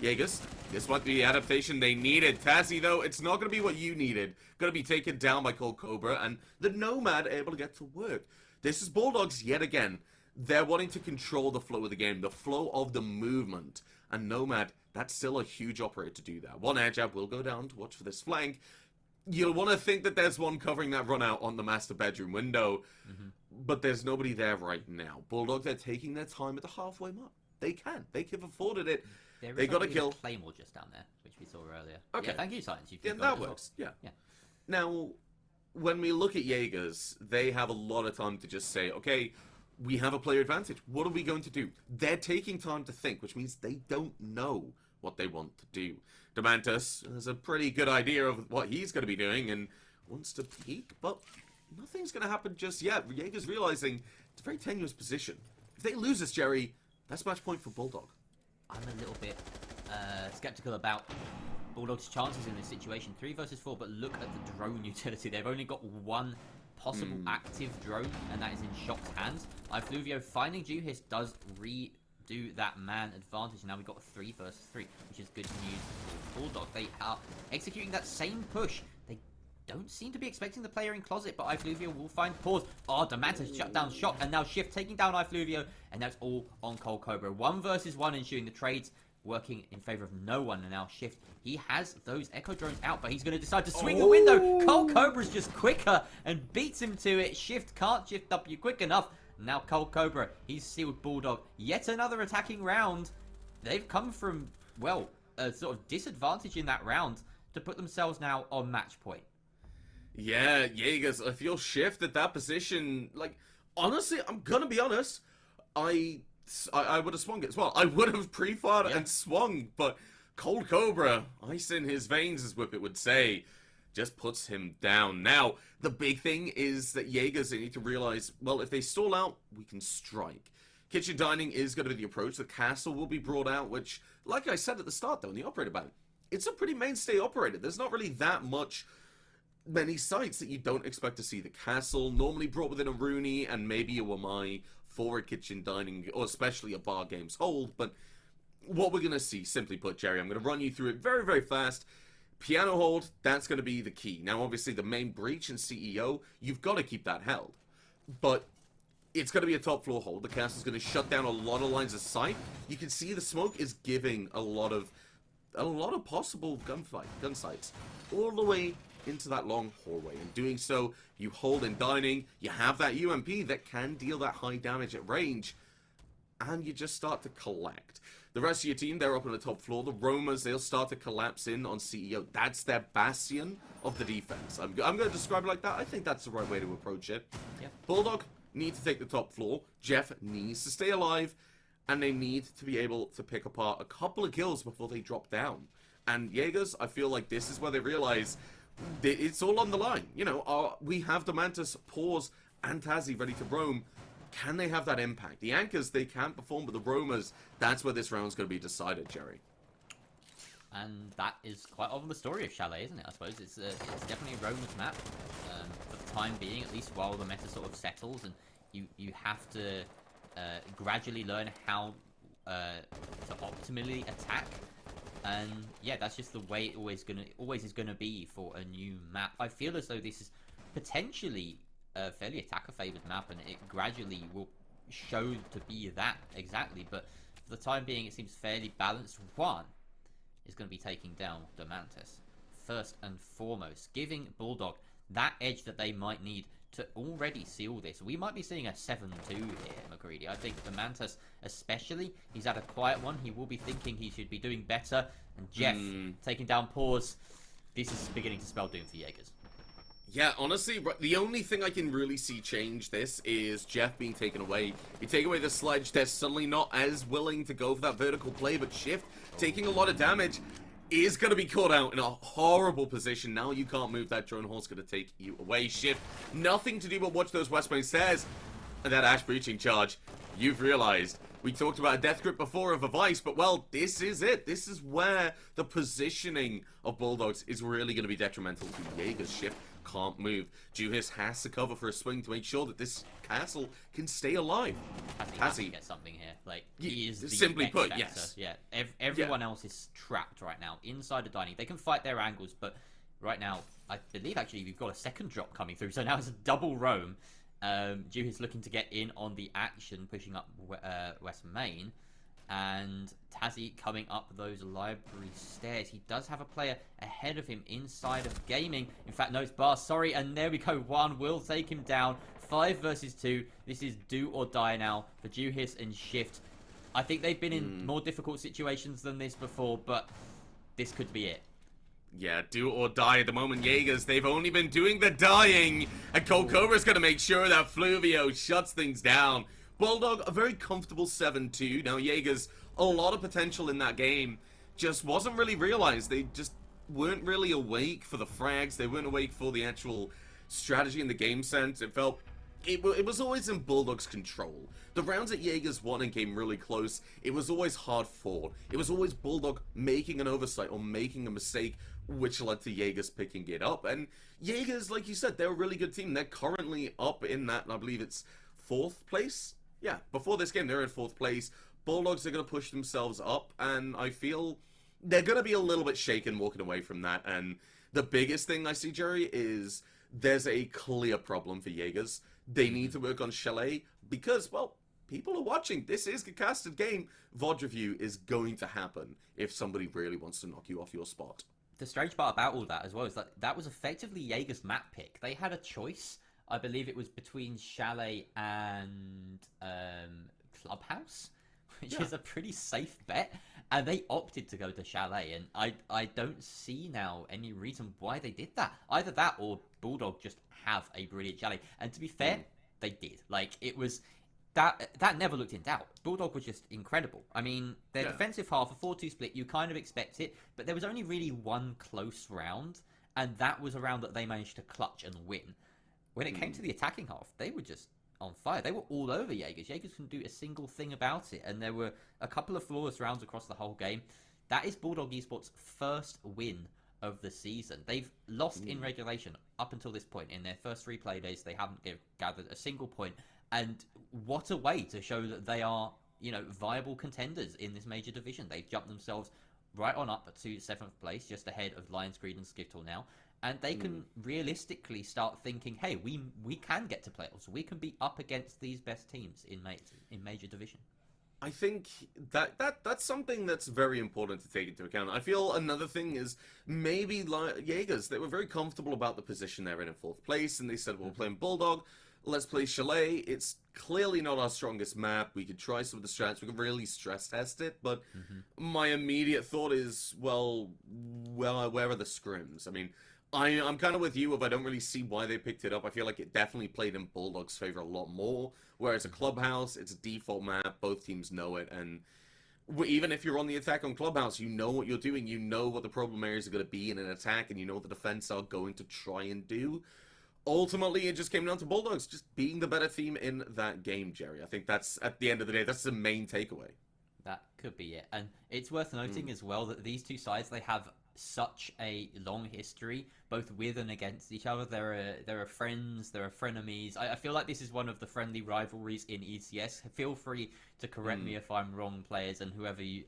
Jaegers, this might be the adaptation they needed. Tazzy, though, it's not going to be what you needed. Going to be taken down by Cold Cobra, and the Nomad able to get to work. This is Bulldogs yet again. They're wanting to control the flow of the game, the flow of the movement. And Nomad, that's still a huge operator to do that. One air jab will go down to watch for this flank. You'll want to think that there's one covering that run out on the master bedroom window. But there's nobody there right now. Bulldog, they're taking their time at the halfway mark. They can. They have afforded it. They got to kill. Claymore just down there, which we saw earlier. Okay. Yeah, thank you, Science. Yeah, that works. Yeah. Now, when we look at Jaegers, they have a lot of time to just say, okay, we have a player advantage. What are we going to do? They're taking time to think, which means they don't know what they want to do. Demantis has a pretty good idea of what he's going to be doing and wants to peek, but nothing's going to happen just yet. Jaegers realizing it's a very tenuous position. If they lose this, Jerry, that's match point for Bulldog. I'm a little bit skeptical about Bulldog's chances in this situation. 3 versus 4, but look at the drone utility. They've only got one possible active drone, and that is in Shock's hands. iFluvio finding Juhis does redo that man advantage. Now we've got 3 versus 3, which is good news for Bulldog. They are executing that same push. They don't seem to be expecting the player in closet, but iFluvio will find pause. Oh, Demantis shut down Shock, and now Shift taking down iFluvio, and that's all on Cold Cobra. 1 versus 1 ensuing the trades working in favor of no one, and now Shift, he has those Echo drones out, but he's going to decide to swing the window. Cold Cobra's just quicker and beats him to it. Shift can't shift up you quick enough. Now Cold Cobra, he's sealed Bulldog. Yet another attacking round. They've come from, well, a sort of disadvantage in that round to put themselves now on match point. Yeah, Jaegers, if you're Shift at that position, like, honestly, I'm gonna be honest, I would have swung it as well. I would have pre-fired and swung, but Cold Cobra, ice in his veins, as Whippet would say, just puts him down. Now, the big thing is that Jaegers, they need to realize, well, if they stall out, we can strike. Kitchen dining is going to be the approach. The castle will be brought out, which, like I said at the start, though, in the operator ban, it's a pretty mainstay operator. There's not really that many sites that you don't expect to see. The castle, normally brought within a Rooney and maybe a Wamai for a kitchen dining, or especially a bar games hold. But what we're going to see, simply put, Jerry, I'm going to run you through it very, very fast. Piano hold, that's going to be the key. Now, obviously, the main breach and CEO, you've got to keep that held. But it's going to be a top floor hold. The castle's going to shut down a lot of lines of sight. You can see the smoke is giving a lot of possible gun sites all the way into that long hallway. In doing so, you hold in dining, you have that UMP that can deal that high damage at range, and you just start to collect. The rest of your team, they're up on the top floor. The Roamers, they'll start to collapse in on CEO. That's their bastion of the defense. I'm going to describe it like that. I think that's the right way to approach it. Yeah. Bulldog needs to take the top floor. Jeff needs to stay alive, and they need to be able to pick apart a couple of kills before they drop down. And Jaegers, I feel like this is where they realize it's all on the line. You know, we have Demantis, Pause, and Tazzy ready to roam. Can they have that impact? The Anchors, they can't perform, but the Roamers, that's where this round's going to be decided, Jerry. And that is quite often the story of Chalet, isn't it? I suppose it's definitely a Roamers map for the time being, at least while the meta sort of settles, and you have to gradually learn how to optimally attack. And yeah, that's just the way it always is gonna be for a new map. I feel as though this is potentially a fairly attacker favored map, and it gradually will show to be that exactly. But for the time being, it seems fairly balanced. One is going to be taking down Demantis first and foremost, giving Bulldog that edge that they might need to already seal this. We might be seeing a 7-2 here, McCready. I think Demantis especially, he's had a quiet one. He will be thinking he should be doing better. And Jeff taking down Pause. This is beginning to spell doom for Jaegers. Yeah, honestly, the only thing I can really see change this is Jeff being taken away. You take away the sledge, they're suddenly not as willing to go for that vertical play, but Shift, taking a lot of damage, is going to be caught out in a horrible position. Now you can't move. That drone horse going to take you away. Shift, nothing to do but watch those westbound stairs. And that Ash breaching charge, you've realized. We talked about a death grip before of a Vice, but well, this is it. This is where the positioning of Bulldogs is really going to be detrimental to Jaegers. Shift can't move. Juhis has to cover for a swing to make sure that this castle can stay alive. Has to get something here. Like, he is the simply X put, factor. yes. Yeah, everyone else is trapped right now inside the dining. They can fight their angles, but right now, I believe actually we've got a second drop coming through. So now it's a double roam. Jew is looking to get in on the action, pushing up West Main. And Tazzy coming up those library stairs. He does have a player ahead of him inside of gaming. In fact, no, it's Bar, sorry. And there we go. One will take him down. 5 versus 2. This is do or die now for Juhis and Shift. I think they've been in more difficult situations than this before, but this could be it. Yeah, do or die at the moment. Jaegers, they've only been doing the dying. And Cold Cobra's going to make sure that Fluvio shuts things down. Bulldog, a very comfortable 7-2. Now, Jaegers, a lot of potential in that game. Just wasn't really realized. They just weren't really awake for the frags. They weren't awake for the actual strategy in the game sense. It felt... It was always in Bulldog's control. The rounds that Jaegers won and came really close, it was always hard fought. It was always Bulldog making an oversight or making a mistake, which led to Jaegers picking it up. And Jaegers, like you said, they're a really good team. They're currently up in that, I believe it's 4th place? Yeah, before this game, they're in 4th place. Bulldogs are going to push themselves up, and I feel they're going to be a little bit shaken walking away from that. And the biggest thing I see, Jerry, is there's a clear problem for Jaegers. They need to work on Chalet because, well, people are watching. This is a casted game. VOD review is going to happen if somebody really wants to knock you off your spot. The strange part about all that as well is that was effectively Jaeger's map pick. They had a choice. I believe it was between Chalet and Clubhouse, which is a pretty safe bet. And they opted to go to Chalet. And I don't see now any reason why they did that. Either that or Bulldog just have a brilliant Chalet. And to be fair, they did. Like, it was... That never looked in doubt. Bulldog was just incredible. I mean, their defensive half, a 4-2 split, you kind of expect it. But there was only really one close round. And that was a round that they managed to clutch and win. When it came to the attacking half, they were just on fire. They were all over Jaegers. Jaegers couldn't do a single thing about it. And there were a couple of flawless rounds across the whole game. That is Bulldog Esports' first win of the season. They've lost in regulation up until this point. In their first 3 play days, they haven't gathered a single point. And what a way to show that they are, you know, viable contenders in this major division. They've jumped themselves right on up to 7th place, just ahead of Lions Creed and Skittle now. And they can realistically start thinking, hey, we can get to playoffs. We can be up against these best teams in major division. I think that's something that's very important to take into account. I feel another thing is maybe Jaegers, they were very comfortable about the position they're in 4th place, and they said, well, we're playing Bulldog, let's play Chalet. It's clearly not our strongest map. We could try some of the strats. We could really stress test it, but my immediate thought is, well, where are the scrims? I mean, I'm kind of with you if I don't really see why they picked it up. I feel like it definitely played in Bulldog's favor a lot more. Whereas a Clubhouse, it's a default map. Both teams know it. And even if you're on the attack on Clubhouse, you know what you're doing. You know what the problem areas are going to be in an attack. And you know what the defense are going to try and do. Ultimately, it just came down to Bulldogs just being the better team in that game, Jerry. I think that's, at the end of the day, that's the main takeaway. That could be it. And it's worth noting as well that these two sides, they have such a long history, both with and against each other. There are friends, there are frenemies. I feel like this is one of the friendly rivalries in ECS. Feel free to correct me if I'm wrong, players, and whoever you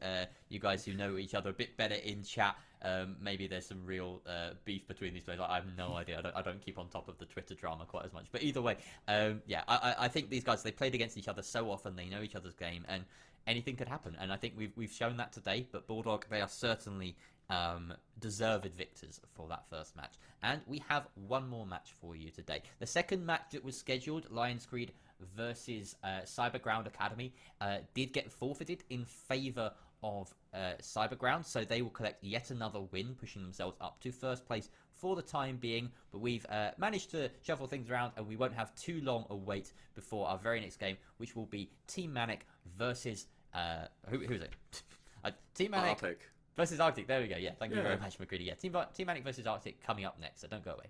guys who know each other a bit better in chat. Maybe there's some real beef between these players. I have no idea. I don't keep on top of the Twitter drama quite as much. But either way, yeah, I think these guys, they played against each other so often. They know each other's game, and anything could happen. And I think we've shown that today. But Bulldog, they are certainly deserved victors for that first match. And we have one more match for you today. The second match that was scheduled, Lions Creed versus Cyberground Academy, did get forfeited in favor of Cyberground, so they will collect yet another win, pushing themselves up to 1st place for the time being. But we've managed to shuffle things around, and we won't have too long a wait before our very next game, which will be Team Mainc versus who's it? Team Mainc versus RCTIC. There we go. Yeah, thank you very much, McCready. Yeah, Team Mainc versus RCTIC coming up next, so don't go away.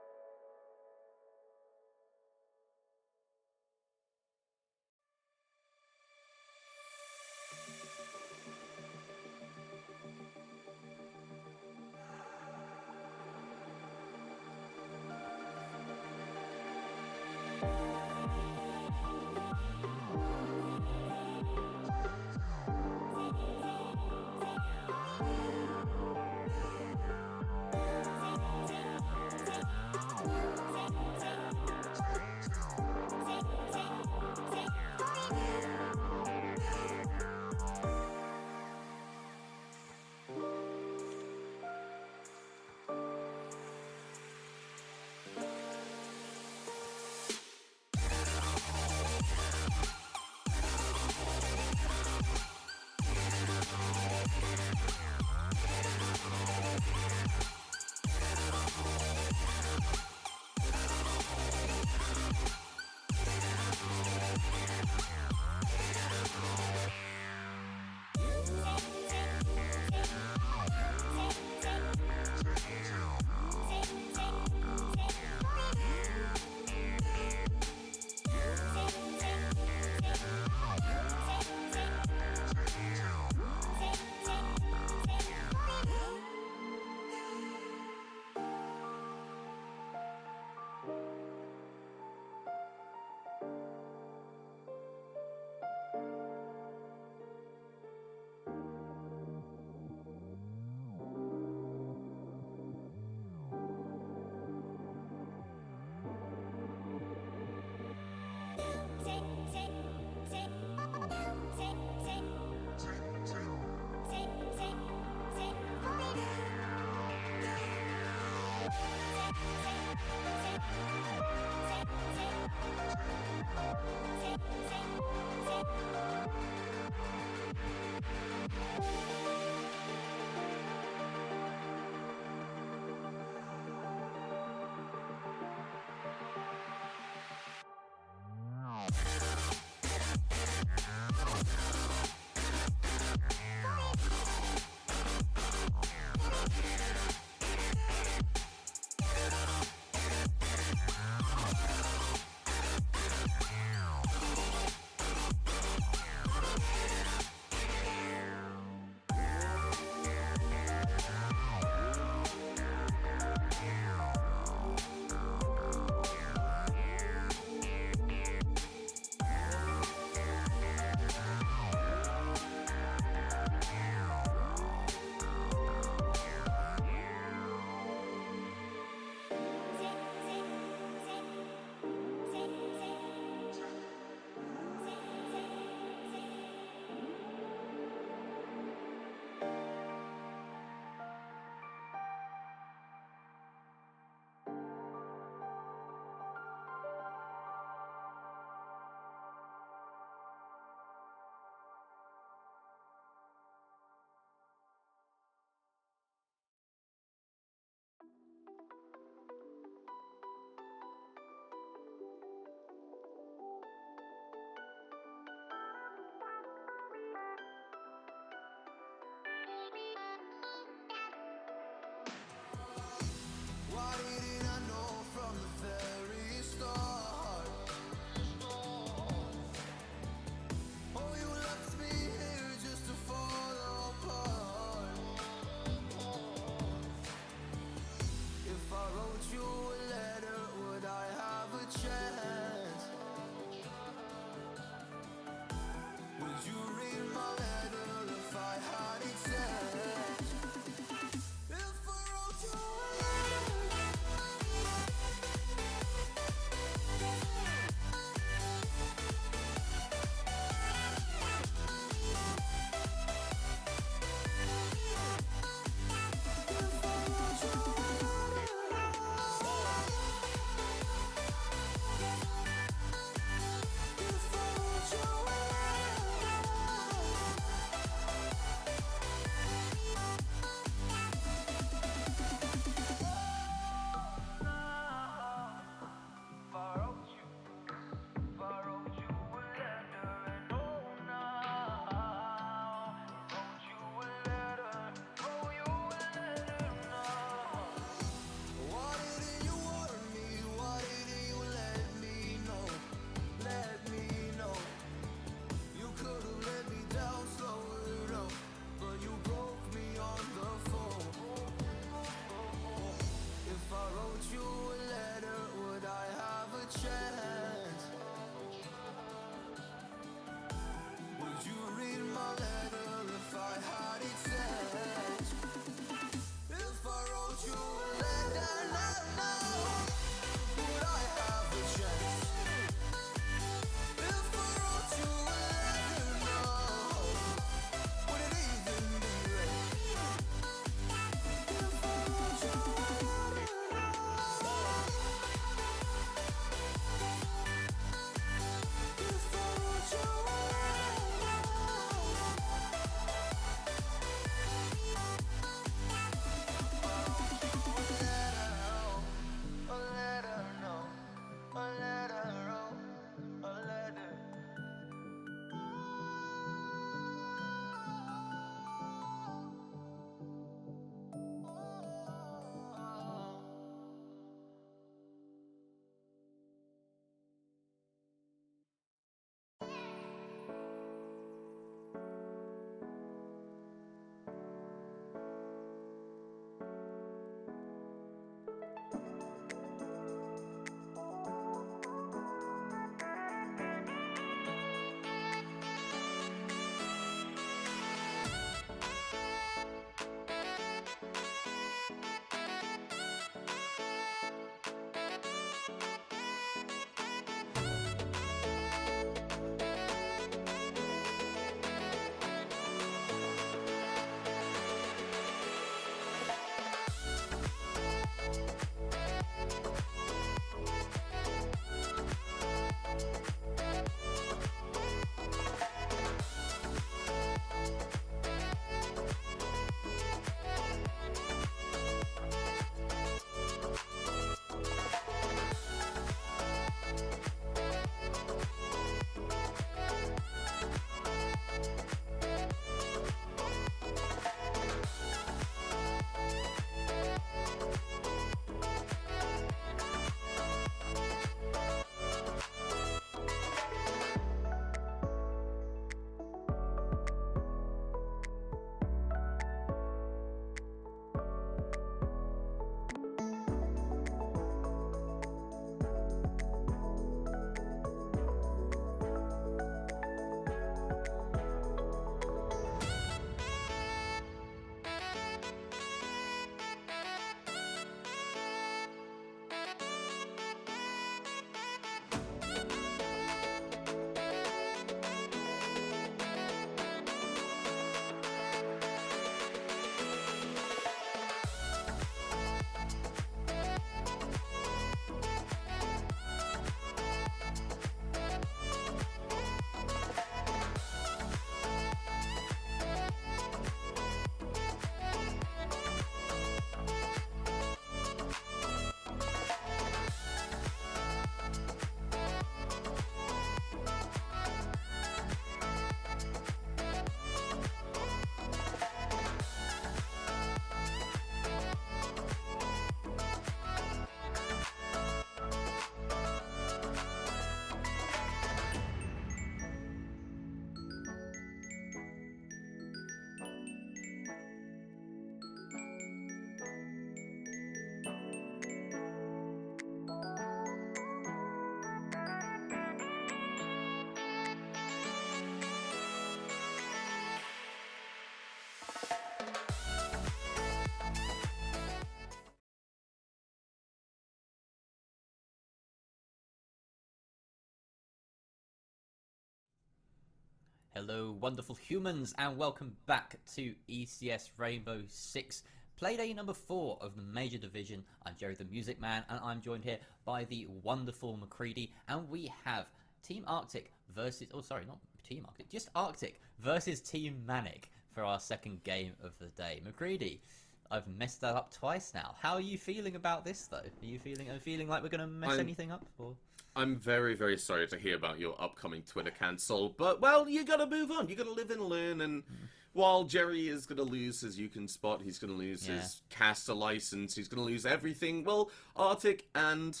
Hello, wonderful humans, and welcome back to ECS Rainbow Six Playday number 4 of the Major Division. I'm Jerry the Music Man, and I'm joined here by the wonderful McCready, and we have Team Arctic versus... Oh, sorry, not Team Arctic, just Arctic versus Team Mainc for our second game of the day. McCready, I've messed that up twice now. How are you feeling about this, though? Are you feeling like we're going to mess anything up? Or... I'm very, very sorry to hear about your upcoming Twitter cancel, but, well, you gotta move on. You gotta live and learn, and while Jerry is gonna lose his Yukon spot, he's gonna lose his caster license, he's gonna lose everything, well, Arctic and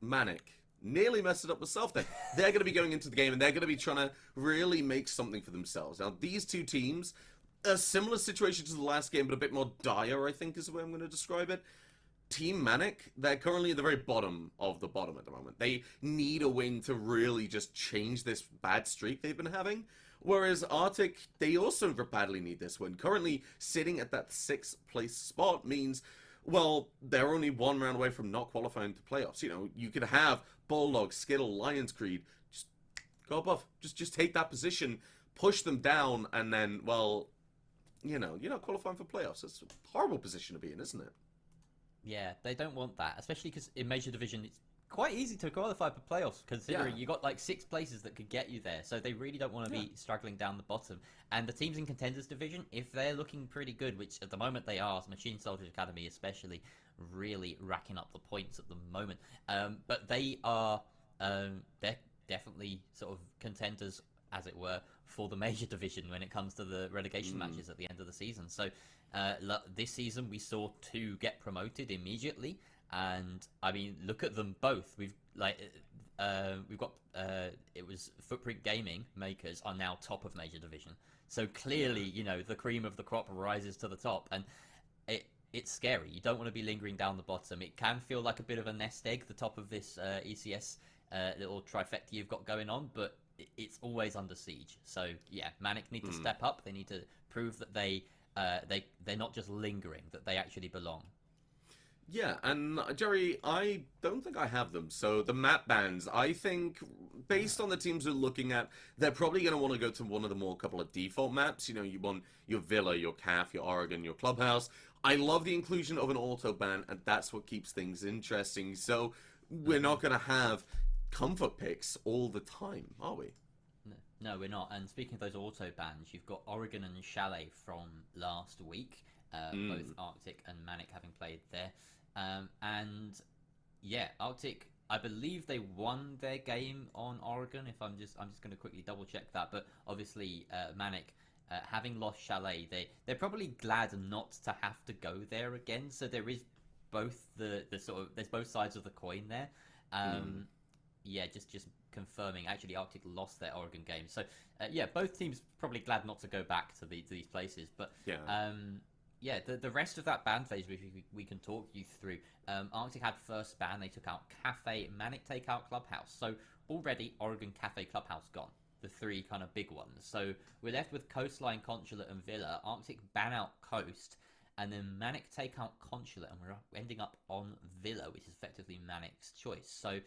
Mainc nearly messed it up themselves then. They're gonna be going into the game, and they're gonna be trying to really make something for themselves. Now, these two teams, a similar situation to the last game, but a bit more dire, I think is the way I'm gonna describe it. Team Mainc, they're currently at the very bottom of the bottom at the moment. They need a win to really just change this bad streak they've been having. Whereas Arctic, they also badly need this win. Currently sitting at that 6th place spot means, well, they're only one round away from not qualifying to playoffs. You know, you could have Bulldog, Skittle, Lions Creed, just go above. Just take that position, push them down, and then, well, you know, you're not qualifying for playoffs. It's a horrible position to be in, isn't it? Yeah, they don't want that, especially because in Major Division it's quite easy to qualify for playoffs, considering you got like 6 places that could get you there. So they really don't want to be struggling down the bottom. And the teams in Contenders Division, if they're looking pretty good, which at the moment they are, Machine Soldiers Academy especially, really racking up the points at the moment. But they are, they're definitely sort of contenders, as it were, for the Major Division when it comes to the relegation matches at the end of the season. So this season we saw 2 get promoted immediately, and I mean, look at them both. We've got it was Footprint Gaming makers are now top of Major Division, so clearly, you know, the cream of the crop rises to the top, and it's scary. You don't want to be lingering down the bottom. It can feel like a bit of a nest egg, the top of this ECS little trifecta you've got going on, but it's always under siege. So yeah, Mainc need to step up. They need to prove that they're not just lingering, that they actually belong. Yeah, and Jerry, I don't think I have them. So the map bans, I think, based on the teams we're looking at, they're probably going to want to go to one of the more couple of default maps. You know, you want your Villa, your CAF, your Oregon, your Clubhouse. I love the inclusion of an auto ban, and that's what keeps things interesting. So we're not going to have comfort picks all the time, are we? No, we're not. And speaking of those auto bans, you've got Oregon and Chalet from last week, both Arctic and Mainc having played there. And yeah, Arctic, I believe they won their game on Oregon. If I'm just going to quickly double check that. But obviously, Mainc, having lost Chalet, they're probably glad not to have to go there again. So there is both the sort of, there's both sides of the coin there. Yeah, just confirming. Actually, Arctic lost their Oregon game, so yeah, both teams probably glad not to go back to these places. But yeah, the rest of that ban phase we can talk you through. Arctic had first ban. They took out Cafe. Mainc take out Clubhouse. So already Oregon, Cafe, Clubhouse gone. The 3 kind of big ones. So we're left with Coastline, Consulate, and Villa. Arctic ban out Coast. And then Mainc take out Consulate, and we're ending up on Villa, which is effectively Manic's choice. So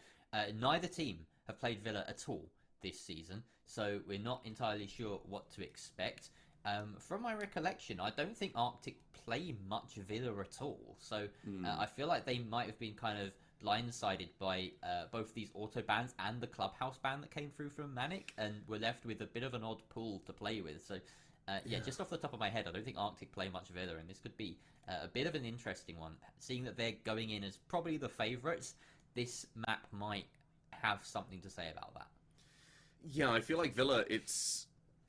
neither team have played Villa at all this season, so we're not entirely sure what to expect. From my recollection, I don't think Arctic play much Villa at all, so I feel like they might have been kind of blindsided by both these auto bans and the Clubhouse ban that came through from Mainc, and we're left with a bit of an odd pool to play with. So yeah, just off the top of my head, I don't think Arctic play much Villa, and this could be a bit of an interesting one. Seeing that they're going in as probably the favourites, this map might have something to say about that. Yeah, I feel like Villa, it's...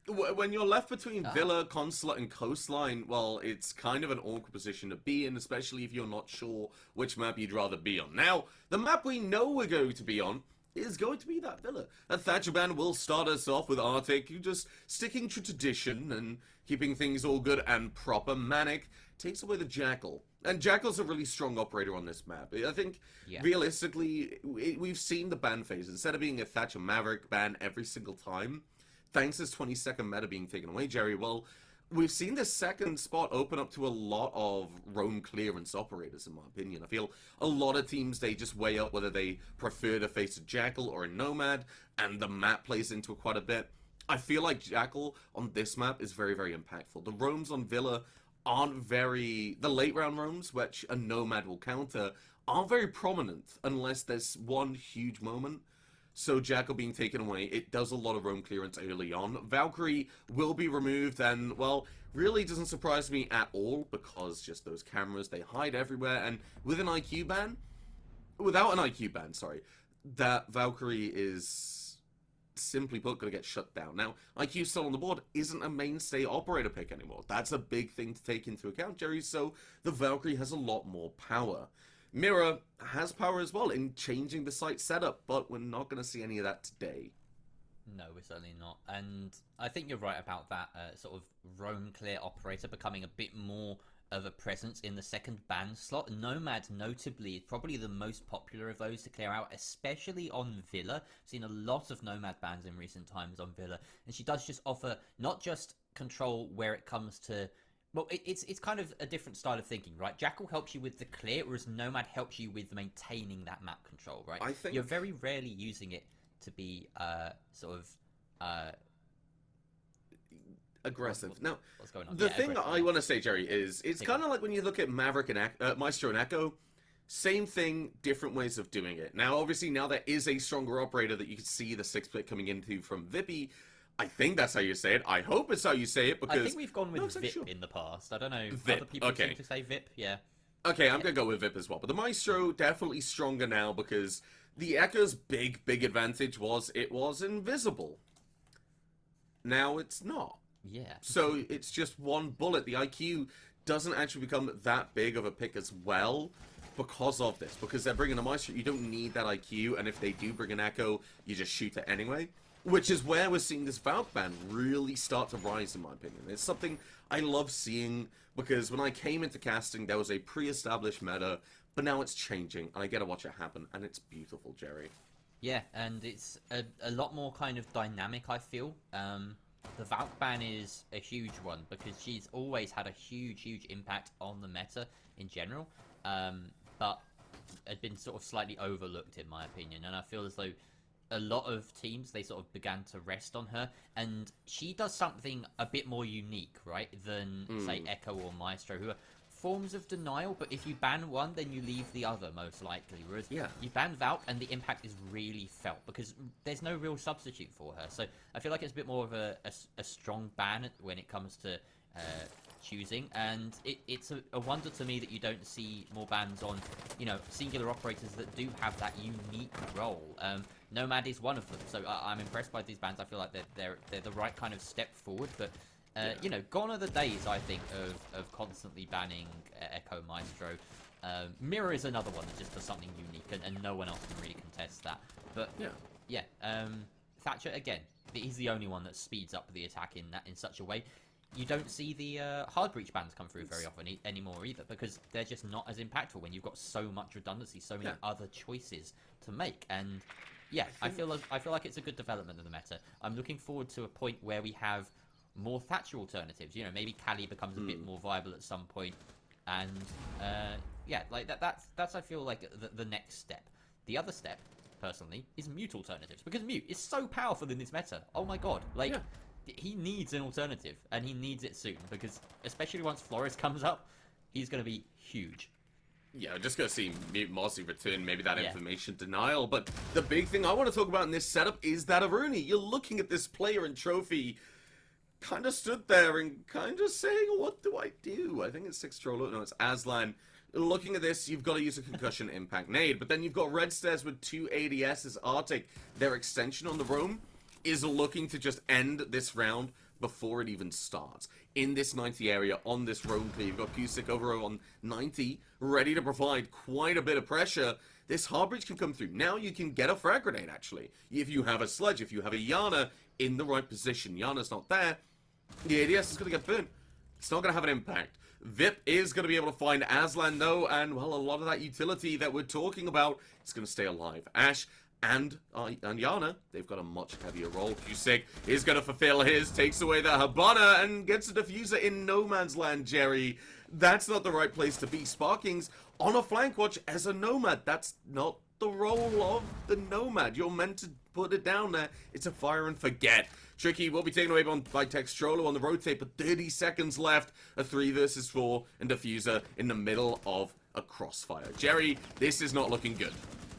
When you're left between Villa, Consulate, and Coastline, well, it's kind of an awkward position to be in, especially if you're not sure which map you'd rather be on. Now, the map we know we're going to be on is going to be that Villa. That Thatcher ban will start us off with Arctic, just sticking to tradition and keeping things all good and proper. Mainc takes away the Jackal. And Jackal's a really strong operator on this map. I think, realistically, we've seen the ban phase. Instead of being a Thatcher Maverick ban every single time, thanks to this 20-second meta being taken away, Jerry, well, we've seen this second spot open up to a lot of roam clearance operators, in my opinion. I feel a lot of teams, they just weigh up whether they prefer to face a Jackal or a Nomad, and the map plays into it quite a bit. I feel like Jackal on this map is very, very impactful. The roams on Villa aren't very... The late round roams, which a Nomad will counter, aren't very prominent unless there's one huge moment. So Jackal being taken away, it does a lot of roam clearance early on. Valkyrie will be removed, and, well, really doesn't surprise me at all, because just those cameras, they hide everywhere, and with an IQ ban... Without an IQ ban, sorry, that Valkyrie is, simply put, going to get shut down. Now, IQ still on the board isn't a mainstay operator pick anymore. That's a big thing to take into account, Jerry, so the Valkyrie has a lot more power. Mira has power as well in changing the site setup, but we're not going to see any of that today. No, we're certainly not. And I think you're right about that sort of roam clear operator becoming a bit more of a presence in the second ban slot. Nomad, notably, is probably the most popular of those to clear out, especially on Villa. I've seen a lot of Nomad bans in recent times on Villa, and she does just offer not just control where it comes to... Well, it's kind of a different style of thinking, right? Jackal helps you with the clear, whereas Nomad helps you with maintaining that map control, right? I think... You're very rarely using it to be sort of... aggressive. Now, what's going on? The Yeah, thing I want to say, Jerry, is it's kind of like when you look at Maverick and Maestro and Echo. Same thing, different ways of doing it. Now, obviously, now there is a stronger operator that you can see the 6-split coming into from Vippy. I think that's how you say it. I hope it's how you say it, because... I think we've gone with Vip in the past. I don't know. Vip. Other people Okay. seem to say Vip, yeah. Okay, I'm going to go with Vip as well. But the Maestro, definitely stronger now, because the Echo's big advantage was it was invisible. Now it's not. Yeah. So it's just one bullet. The IQ doesn't actually become that big of a pick as well because of this. Because they're bringing a Maestro, you don't need that IQ, and if they do bring an Echo, you just shoot it anyway. Which is where we're seeing this Valk ban really start to rise, in my opinion. It's something I love seeing, because when I came into casting, there was a pre-established meta, but now it's changing, and I get to watch it happen, and it's beautiful, Jerry. Yeah, and it's a lot more kind of dynamic, I feel. The Valk ban is a huge one, because she's always had a huge impact on the meta in general, but had been sort of slightly overlooked, in my opinion, and I feel as though a lot of teams, they sort of began to rest on her, and she does something a bit more unique, right, than, say, Echo or Maestro, who are forms of denial, but if you ban one, then you leave the other, most likely, whereas you ban Valk, and the impact is really felt, because there's no real substitute for her, so I feel like it's a bit more of a strong ban when it comes to choosing, and it's a wonder to me that you don't see more bans on, you know, singular operators that do have that unique role. Nomad is one of them, so I'm impressed by these bans. I feel like they're the right kind of step forward, but you know, gone are the days, I think, of constantly banning Echo Maestro. Mirror is another one that just does something unique, and no one else can really contest that. But yeah, Thatcher again, he's the only one that speeds up the attack in such a way. You don't see the hard breach bans come through very often anymore either, because they're just not as impactful when you've got so much redundancy, so many other choices to make. And yeah, I feel like it's a good development of the meta. I'm looking forward to a point where we have more Thatcher alternatives. You know, maybe Kali becomes a bit more viable at some point, and yeah, like that's I feel like the next step. The other step, personally, is Mute alternatives, because Mute is so powerful in this meta. Oh my god, like. He needs an alternative, and he needs it soon, because especially once Flores comes up, he's going to be huge. Yeah, just going to see Mute Mossy return, maybe that information denial, but the big thing I want to talk about in this setup is that Aruni. You're looking at this player and Trophy, kind of stood there and kind of saying, what do I do? I think it's 6 Trollo, no, it's Aslan. Looking at this, you've got to use a concussion impact nade, but then you've got Red Stairs with 2 ADSs, RCTIC, their extension on the roam, is looking to just end this round before it even starts. In this 90 area, on this roam clear, you've got Cusick over on 90, ready to provide quite a bit of pressure. This hard breach can come through. Now you can get a frag grenade, actually. If you have a Sledge, if you have a Yana in the right position. Yana's not there. The ADS is going to get burnt. It's not going to have an impact. Vip is going to be able to find Aslan, though, and, well, a lot of that utility that we're talking about is going to stay alive. Ash and Yana, they've got a much heavier role. Cusick is going to fulfill his, takes away the Habana, and gets a diffuser in no man's land, Jerry. That's not the right place to be. Sparkings on a flank watch as a Nomad. That's not the role of the Nomad. You're meant to put it down there. It's a fire and forget. Tricky will be taken away by Textrolo on the rotate, but 30 seconds left. A 3 versus 4 and Diffuser in the middle of a crossfire. Jerry, this is not looking good.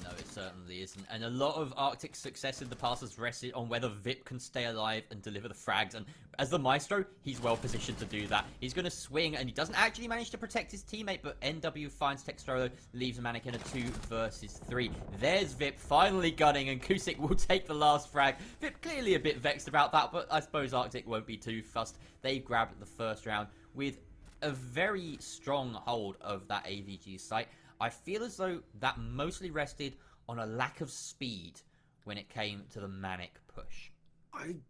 No, it certainly isn't. And a lot of RCTIC's success in the past has rested on whether VIP can stay alive and deliver the frags. And as the Maestro, he's well positioned to do that. He's going to swing, and he doesn't actually manage to protect his teammate, but NW finds Textrolo, leaves Mainc in a 2 versus 3. There's VIP finally gunning, and Kusik will take the last frag. VIP clearly a bit vexed about that, but I suppose RCTIC won't be too fussed. They grabbed the first round with a very strong hold of that AVG site. I feel as though that mostly rested on a lack of speed when it came to the Mainc push.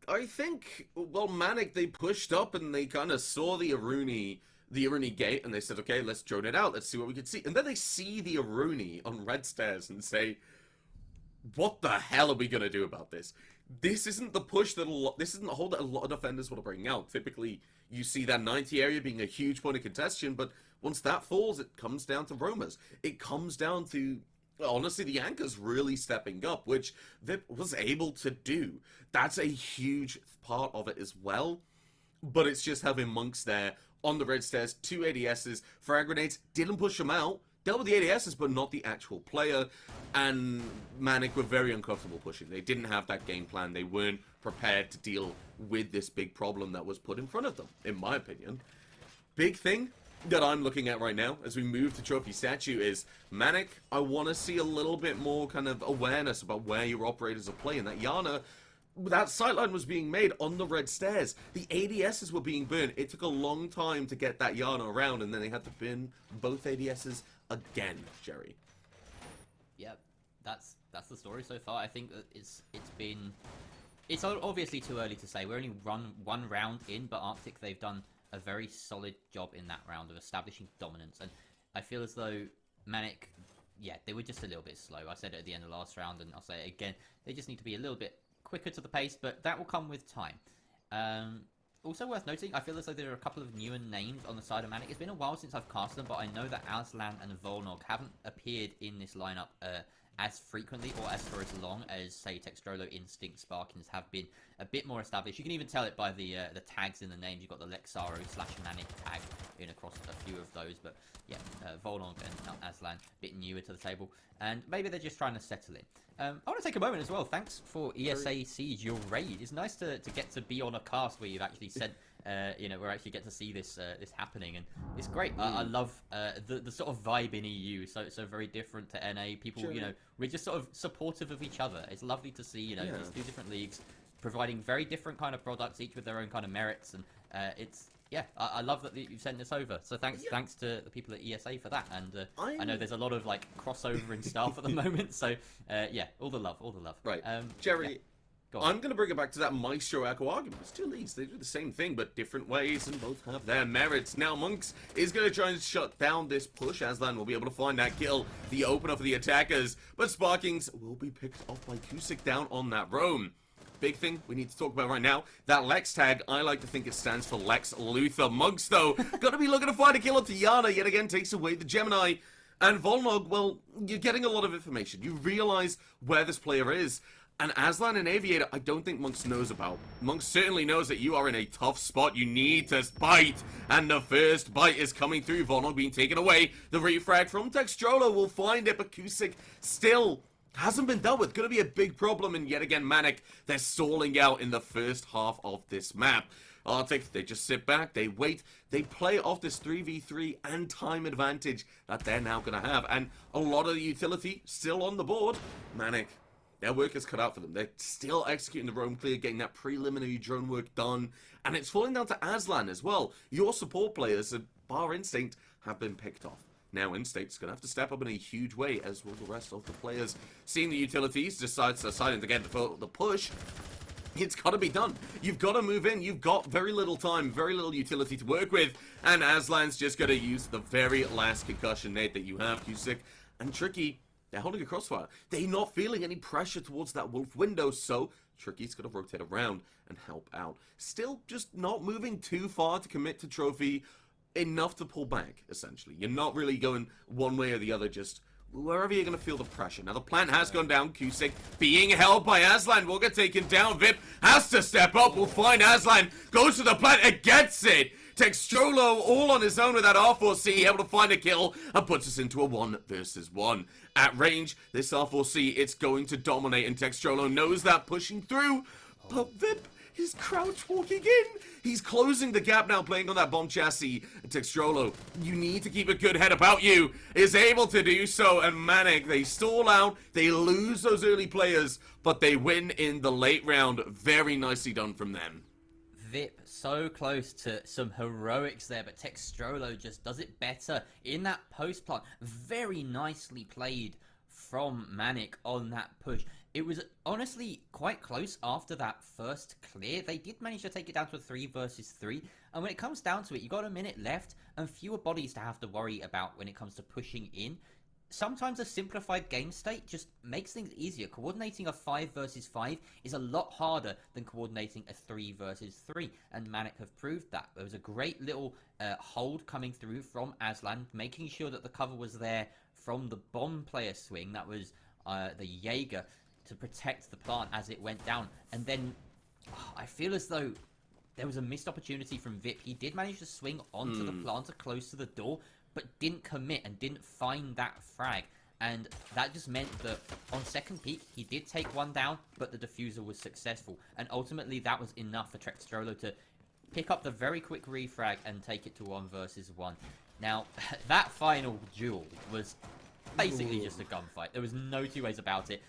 I think, well, Mainc, they pushed up and they kind of saw the Aruni gate, and they said, okay, let's drone it out, let's see what we can see. And then they see the Aruni on red stairs and say, what the hell are we going to do about this? This isn't the push that this isn't the hold that a lot of defenders want to bring out. Typically, you see that 90 area being a huge point of contention, but once that falls, it comes down to roamers. It comes down to, honestly, the anchors really stepping up, which VIP was able to do. That's a huge part of it as well, but it's just having Monks there on the red stairs, 2 ADSs, frag grenades, didn't push them out, dealt with the ADSs, but not the actual player, and Mainc were very uncomfortable pushing. They didn't have that game plan. They weren't prepared to deal with this big problem that was put in front of them, in my opinion. Big thing that I'm looking at right now as we move to Trophy Statue is Mainc, I want to see a little bit more kind of awareness about where your operators are playing. That Yana, that sightline was being made on the red stairs. The ADSs were being burned. It took a long time to get that Yana around, and then they had to burn both ADSs again, Jerry. Yep, that's the story so far. I think that it's obviously too early to say. We're only one round in, but RCTIC, they've done a very solid job in that round of establishing dominance, and I feel as though Mainc, yeah, they were just a little bit slow. I said it at the end of the last round, and I'll say it again. They just need to be a little bit quicker to the pace, but that will come with time. Also worth noting, I feel as though there are a couple of newer names on the side of Mainc. It's been a while since I've cast them, but I know that Aslan and Volnog haven't appeared in this lineup as frequently or as for as long as, say, Textrolo, Instinct, Sparkins have been a bit more established. You can even tell it by the tags in the names. You've got the Lexaro / Mainc tag in across a few of those, but yeah, Volnog and Aslan a bit newer to the table, and maybe they're just trying to settle in. I want to take a moment as well. Thanks for ESA Siege, your raid. It's nice to get to be on a cast where you've actually said, you know, we actually get to see this happening, and it's great. I love the sort of vibe in EU. So very different to NA. People, you know, we're just sort of supportive of each other. It's lovely to see, you know, these 2 different leagues providing very different kind of products, each with their own kind of merits, and it's. Yeah, I love that you've sent this over. So thanks to the people at ESA for that. And I know there's a lot of like crossover and stuff at the moment. So yeah, all the love. Right, Jerry. Yeah. I'm going to bring it back to that Maestro Echo argument. It's 2 leagues. They do the same thing, but different ways, and both have their merits. Now, Monks is going to try and shut down this push. Aslan will be able to find that kill, the opener for the attackers. But Sparkings will be picked off by Kusik down on that roam. Big thing we need to talk about right now, that Lex tag, I like to think it stands for Lex Luthor. Monks, though, gotta be looking to find a kill onto Yana, yet again takes away the Gemini. And Volnog, well, you're getting a lot of information. You realize where this player is. And Aslan and Aviator, I don't think Monks knows about. Monks certainly knows that you are in a tough spot. You need to bite. And the first bite is coming through. Volnog being taken away. The refrag from Textrolo will find it, but Kusik still hasn't been dealt with. Gonna be a big problem, and yet again, Mainc, they're stalling out in the first half of this map. RCTIC, they just sit back, they wait, they play off this 3v3 and time advantage that they're now gonna have, and a lot of the utility still on the board. Mainc, their work is cut out for them. They're still executing the roam clear, getting that preliminary drone work done, and it's falling down to Aslan as well. Your support players, bar Instinct, have been picked off. Now Instinct's going to have to step up in a huge way, as will the rest of the players. Seeing the utilities, deciding to get the push, it's got to be done. You've got to move in. You've got very little time, very little utility to work with, and Aslan's just going to use the very last concussion nade that you have, Kusik. And Tricky, they're holding a crossfire. They're not feeling any pressure towards that wolf window, so Tricky's going to rotate around and help out. Still just not moving too far to commit to trophy. enough to pull back, essentially. You're not really going one way or the other, just wherever you're going to feel the pressure. Now, the plant has gone down. Cusick being held by Aslan. Will get taken down. Vip has to step up. We'll find Aslan. Goes to the plant and gets it. Textrolo all on his own with that R4C, able to find a kill and puts us into a 1 versus 1. At range, this R4C, it's going to dominate, and Textrolo knows that, pushing through. But Vip is crouch walking in. He's closing the gap now, playing on that bomb chassis. And Textrolo, you need to keep a good head about you, is able to do so. And Mainc, they stall out, they lose those early players, but they win in the late round. Very nicely done from them. Vip so close to some heroics there, but Textrolo just does it better in that post plant. Very nicely played from Mainc on that push. It was honestly quite close after that first clear. They did manage to take it down to a 3 versus 3. And when it comes down to it, you got a minute left and fewer bodies to have to worry about when it comes to pushing in. Sometimes a simplified game state just makes things easier. Coordinating a 5 versus 5 is a lot harder than coordinating a 3 versus 3. And Mainc have proved that. There was a great little hold coming through from Aslan, making sure that the cover was there from the bomb player swing. That was the Jaeger, to protect the plant as it went down. And then I feel as though there was a missed opportunity from Vip. He did manage to swing onto the planter close to the door, but didn't commit and didn't find that frag. And that just meant that on second peak, he did take one down, but the diffuser was successful. And ultimately, that was enough for Textrolo to pick up the very quick refrag and take it to 1 versus 1. Now, that final duel was basically just a gunfight. There was no two ways about it.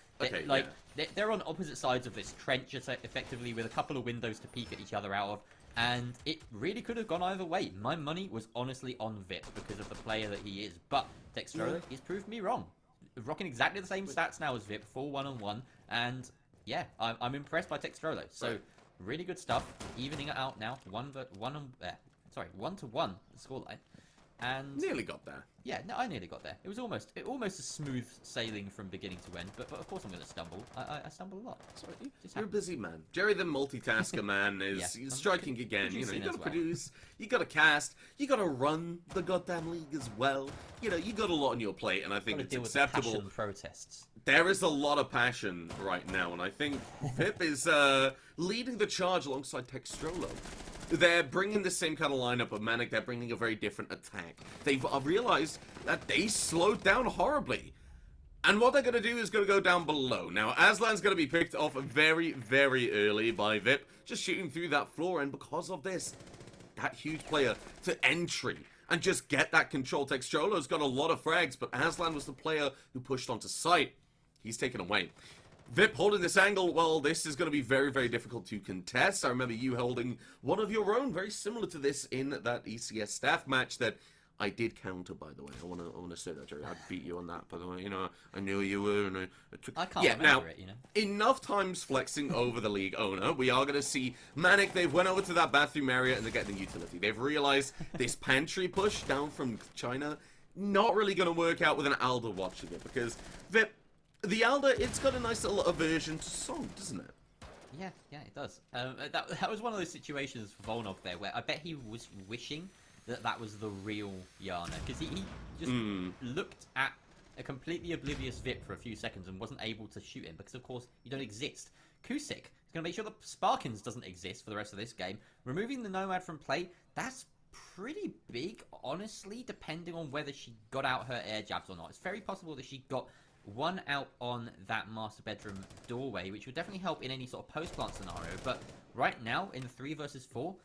They're on opposite sides of this trench, effectively, with a couple of windows to peek at each other out of. And it really could have gone either way. My money was honestly on Vip because of the player that he is. But Textrolo, he's proved me wrong. Rocking exactly the same stats now as Vip, full 1-on-1. And yeah, I'm impressed by Textrolo. So really good stuff. Evening it out now. 1-1 to 1 the scoreline. And nearly got there. Yeah, no, I nearly got there. It was almost a smooth sailing from beginning to end, but of course I'm going to stumble. I stumble a lot. Sorry, you're a busy man. Jerry the multitasker man is he's striking again. You know, you got to produce, you got to cast, you got to run the goddamn league as well. You know, you got a lot on your plate, and I think it's acceptable. With the passion protests. There is a lot of passion right now, and I think Pip is leading the charge alongside Textrolo. They're bringing the same kind of lineup of Mainc. They're bringing a very different attack. They've realized that they slowed down horribly. And what they're going to do is going to go down below. Now, Aslan's going to be picked off very, very early by Vip, just shooting through that floor. And because of this, that huge player to entry and just get that control. Textrolo's got a lot of frags, but Aslan was the player who pushed onto site. He's taken away. Vip holding this angle, well, this is going to be very, very difficult to contest. I remember you holding one of your own, very similar to this, in that ECS staff match that I did counter, by the way. I want to say that, Jerry. I beat you on that, by the way. You know, I knew you were, and I can't remember it, you know. Enough times flexing over the league owner. We are going to see Mainc. They've went over to that bathroom area, and they're getting the utility. They've realized this pantry push down from China, not really going to work out with an Alder watching it, because Vip, the Alder, it's got a nice little aversion to Song, doesn't it? Yeah, it does. That was one of those situations for Volnov there, where I bet he was wishing that was the real Yana, because he just looked at a completely oblivious Vip for a few seconds and wasn't able to shoot him, because of course you don't exist. Cusick is going to make sure that Sparkins doesn't exist for the rest of this game. Removing the Nomad from play, that's pretty big, honestly, depending on whether she got out her air jabs or not. It's very possible that she got one out on that master bedroom doorway, which would definitely help in any sort of post-plant scenario. But right now, in the 3 versus 4,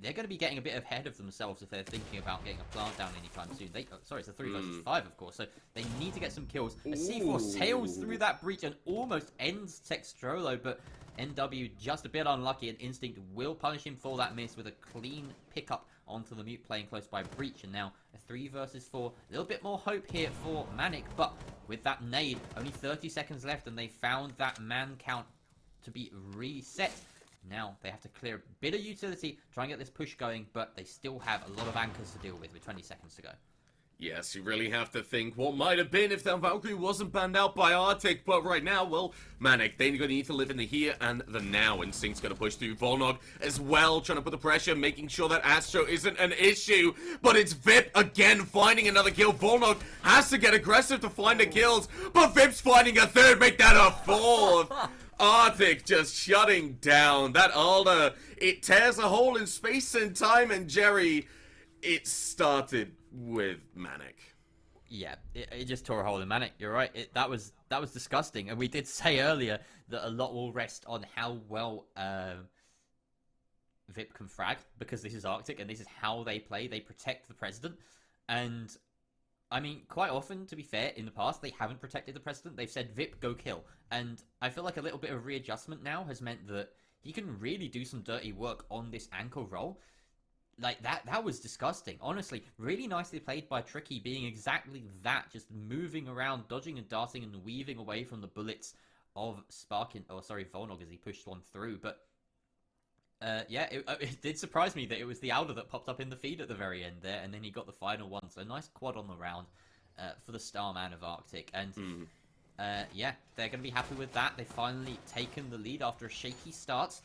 they're going to be getting a bit ahead of themselves if they're thinking about getting a plant down anytime soon. Sorry, it's a 3 versus 5, of course, so they need to get some kills. A C4 sails through that breach and almost ends Textrolo, but NW just a bit unlucky, and Instinct will punish him for that miss with a clean pickup onto the mute playing close by breach. And now a 3 versus 4, a little bit more hope here for Mainc, but with that nade, only 30 seconds left, and they found that man count to be reset. Now they have to clear a bit of utility, try and get this push going, but they still have a lot of anchors to deal with 20 seconds to go. Yes, you really have to think what might have been if that Valkyrie wasn't banned out by RCTIC, but right now, well, Mainc, they're going to need to live in the here and the now. Instinct's going to push through Bulldog as well, trying to put the pressure, making sure that Astro isn't an issue, but it's Vip again finding another kill. Bulldog has to get aggressive to find the kills, but Vip's finding a third, make that a fourth. RCTIC just shutting down. That Alda, it tears a hole in space and time, and Jerry, it started with Mainc. Yeah, it just tore a hole in Mainc. You're right. That was disgusting. And we did say earlier that a lot will rest on how well Vip can frag, because this is RCTIC and this is how they play. They protect the president. And I mean, quite often, to be fair, in the past, they haven't protected the president. They've said, Vip, go kill. And I feel like a little bit of readjustment now has meant that he can really do some dirty work on this anchor role. Like, that was disgusting. Honestly, really nicely played by Tricky, being exactly that. Just moving around, dodging and darting and weaving away from the bullets of Volnog as he pushed one through. But, yeah, it did surprise me that it was the Alder that popped up in the feed at the very end there. And then he got the final one. So, nice quad on the round for the Starman of RCTIC. And, yeah, they're going to be happy with that. They've finally taken the lead after a shaky start.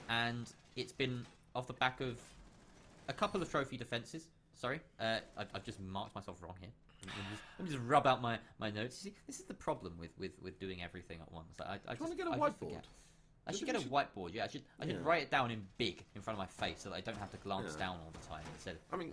And it's been off the back of a couple of trophy defenses. Sorry, I've just marked myself wrong here. Let me just rub out my notes. You see, this is the problem with doing everything at once. I want to get a whiteboard. I should get a whiteboard. Yeah, I should write it down in big in front of my face so that I don't have to glance down all the time. Instead, I mean,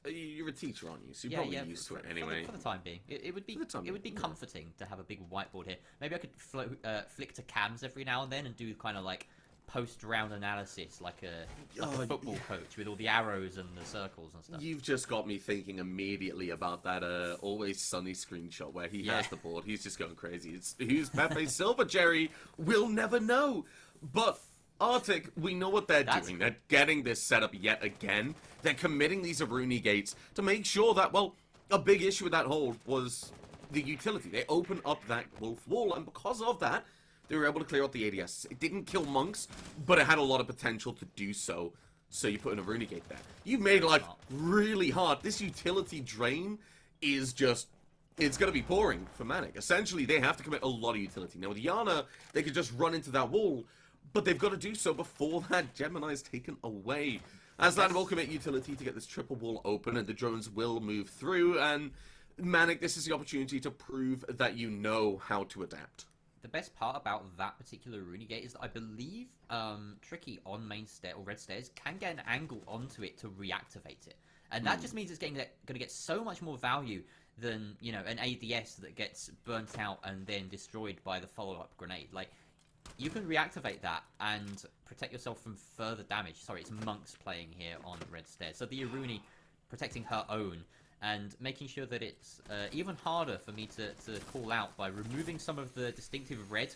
you're a teacher, aren't you? So you're probably used to it anyway. For the time being, it would be comforting to have a big whiteboard here. Maybe I could flick to cams every now and then and do kind of like post-round analysis, like a football coach with all the arrows and the circles and stuff. You've just got me thinking immediately about that Always Sunny screenshot where he has the board. He's just going crazy. Who's Pepe Silva, Jerry? We'll never know. But RCTIC, we know what they're doing. They're getting this set up yet again. They're committing these Aruni gates to make sure that, well, a big issue with that hold was the utility. They open up that wolf wall, and because of that, they were able to clear out the ADS. It didn't kill monks, but it had a lot of potential to do so. So you put in a Rune Gate there. You've made life really hard. This utility drain is just... It's going to be pouring for Mainc. Essentially, they have to commit a lot of utility. Now, with Yana, they could just run into that wall, but they've got to do so before that Gemini is taken away. Aslan will commit utility to get this triple wall open, and the drones will move through. And Mainc, this is the opportunity to prove that you know how to adapt. The best part about that particular Rune Gate is that I believe Tricky on main stair or red stairs can get an angle onto it to reactivate it, and that just means it's going to get so much more value than, you know, an ADS that gets burnt out and then destroyed by the follow-up grenade. Like, you can reactivate that and protect yourself from further damage. Sorry, it's Monks playing here on red stairs, so the Aruni protecting her own and making sure that it's even harder for me to call out by removing some of the distinctive red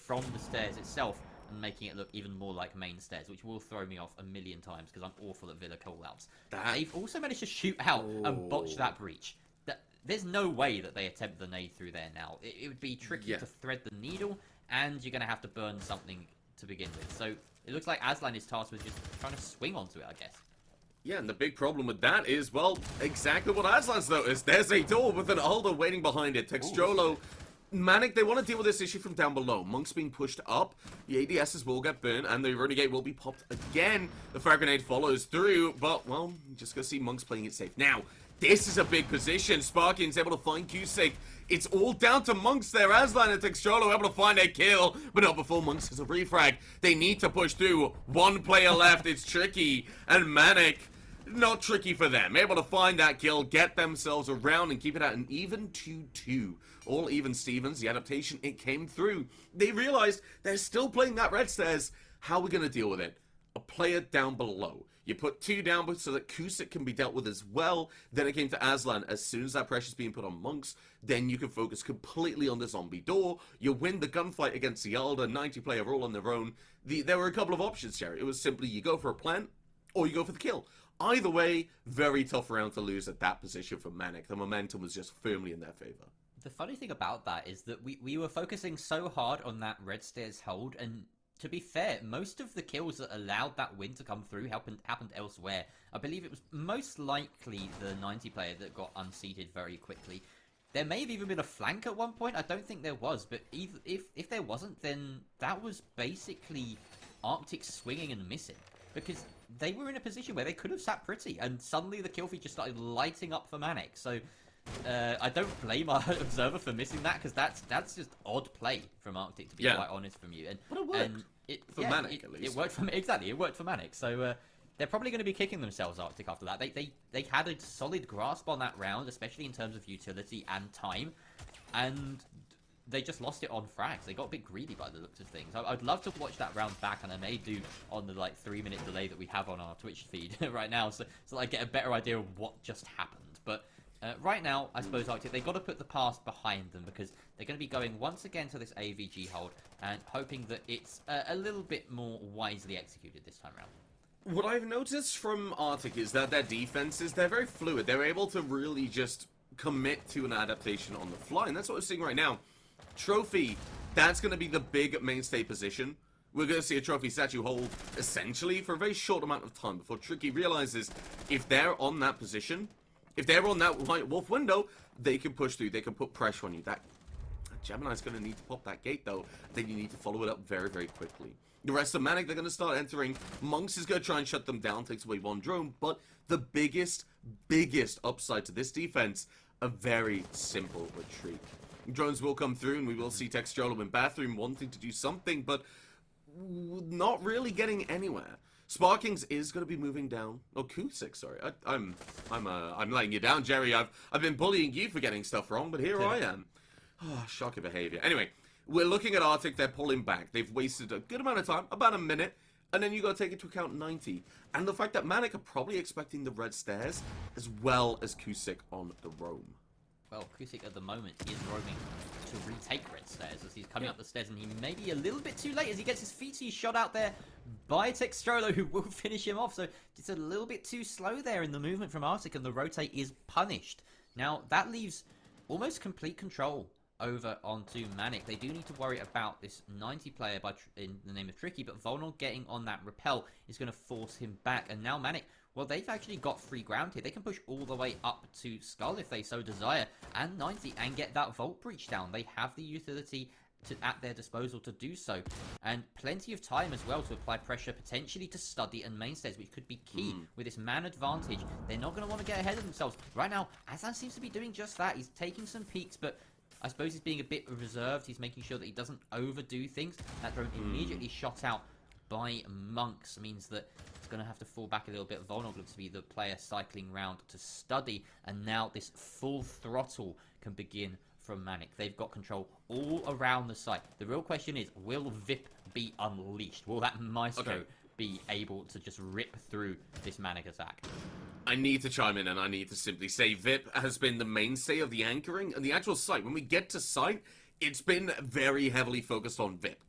from the stairs itself and making it look even more like main stairs, which will throw me off a million times because I'm awful at Villa callouts. They've also managed to shoot out and botch that breach. There's no way that they attempt the nade through there now. It would be tricky to thread the needle, and you're going to have to burn something to begin with. So it looks like Aslan is tasked with just trying to swing onto it, I guess. Yeah, and the big problem with that is, well, exactly what Aslan's noticed. There's a door with an Alder waiting behind it. Textrolo, Mainc, they want to deal with this issue from down below. Monk's being pushed up, the ADSs will get burned, and the Renegade will be popped again. The frag grenade follows through, but, well, you're just going to see Monk's playing it safe. Now, this is a big position. Sparkin's able to find Cusick. It's all down to Monks there. Aslan and Textrolo able to find a kill, but not before Monks has a refrag. They need to push through. One player left. It's Tricky, and Mainc, not tricky for them. Able to find that kill, get themselves around, and keep it at an even 2-2. All even Stevens. The adaptation, it came through. They realized they're still playing that red stairs. How are we going to deal with it? A player down below. You put two down so that Cusick can be dealt with as well. Then it came to Aslan. As soon as that pressure's being put on Monks, then you can focus completely on the zombie door. You win the gunfight against the Alder. 90 player all on their own. There were a couple of options, Jerry. It was simply you go for a plant or you go for the kill. Either way, very tough round to lose at that position for Mainc. The momentum was just firmly in their favor. The funny thing about that is that we were focusing so hard on that red stairs hold, and to be fair, most of the kills that allowed that win to come through happened elsewhere. I believe it was most likely the 90 player that got unseated very quickly. There may have even been a flank at one point. I don't think there was, but if there wasn't, then that was basically RCTIC swinging and missing. Because they were in a position where they could have sat pretty, and suddenly the kill feed just started lighting up for Mainc. So I don't blame our observer for missing that, because that's just odd play from RCTIC, to be quite honest from you. And, but it worked. For Mainc, at least. It worked for exactly. It worked for Mainc. So they're probably going to be kicking themselves, RCTIC, after that. They had a solid grasp on that round, especially in terms of utility and time, and they just lost it on frags. They got a bit greedy by the looks of things. I'd love to watch that round back, and I may do on the 3-minute delay that we have on our Twitch feed right now, so I get a better idea of what just happened. But right now, I suppose RCTIC, they've got to put the past behind them, because they're going to be going once again to this AVG hold and hoping that it's a little bit more wisely executed this time around. What I've noticed from RCTIC is that their defenses, they're very fluid. They're able to really just commit to an adaptation on the fly, and that's what we're seeing right now. Trophy, that's going to be the big mainstay position. We're going to see a trophy statue hold, essentially, for a very short amount of time before Tricky realizes if they're on that position, if they're on that white wolf window, they can push through, they can put pressure on you. That Gemini's going to need to pop that gate, though. Then you need to follow it up very, very quickly. The rest of Mainc, they're going to start entering. Monks is going to try and shut them down, takes away one drone, but the biggest upside to this defense, a very simple retreat. Drones will come through, and we will see Textrolo in bathroom wanting to do something, but not really getting anywhere. Sparkings is going to be moving down. Oh, Kusik, sorry. I'm letting you down, Jerry. I've been bullying you for getting stuff wrong, but here I am. Oh, shocking behavior. Anyway, we're looking at RCTIC. They're pulling back. They've wasted a good amount of time, about a minute, and then you got to take into account 90. And the fact that Mainc are probably expecting the red stairs, as well as Kusik on the roam. Well, Kusik at the moment is roaming to retake red stairs as he's coming up the stairs, and he may be a little bit too late as he gets his feet shot out there by Textrolo, who will finish him off. So it's a little bit too slow there in the movement from RCTIC, and the rotate is punished. Now, that leaves almost complete control over onto Mainc. They do need to worry about this 90 player in the name of Tricky, but Volnol getting on that repel is going to force him back. And now Mainc, well, they've actually got free ground here. They can push all the way up to Skull if they so desire, and 90, and get that Vault Breach down. They have the utility at their disposal to do so, and plenty of time as well to apply pressure potentially to Study and Mainstays, which could be key with this man advantage. They're not going to want to get ahead of themselves. Right now, Azan seems to be doing just that. He's taking some peeks, but I suppose he's being a bit reserved. He's making sure that he doesn't overdo things. That drone immediately shot out by Monks means that it's going to have to fall back a little bit. Volnog looks to be the player cycling round to Study, and now this full throttle can begin from Mainc. They've got control all around the site. The real question is, will VIP be unleashed? Will that Maestro be able to just rip through this Mainc attack? I need to chime in, and I need to simply say VIP has been the mainstay of the anchoring and the actual site. When we get to site, it's been very heavily focused on VIP.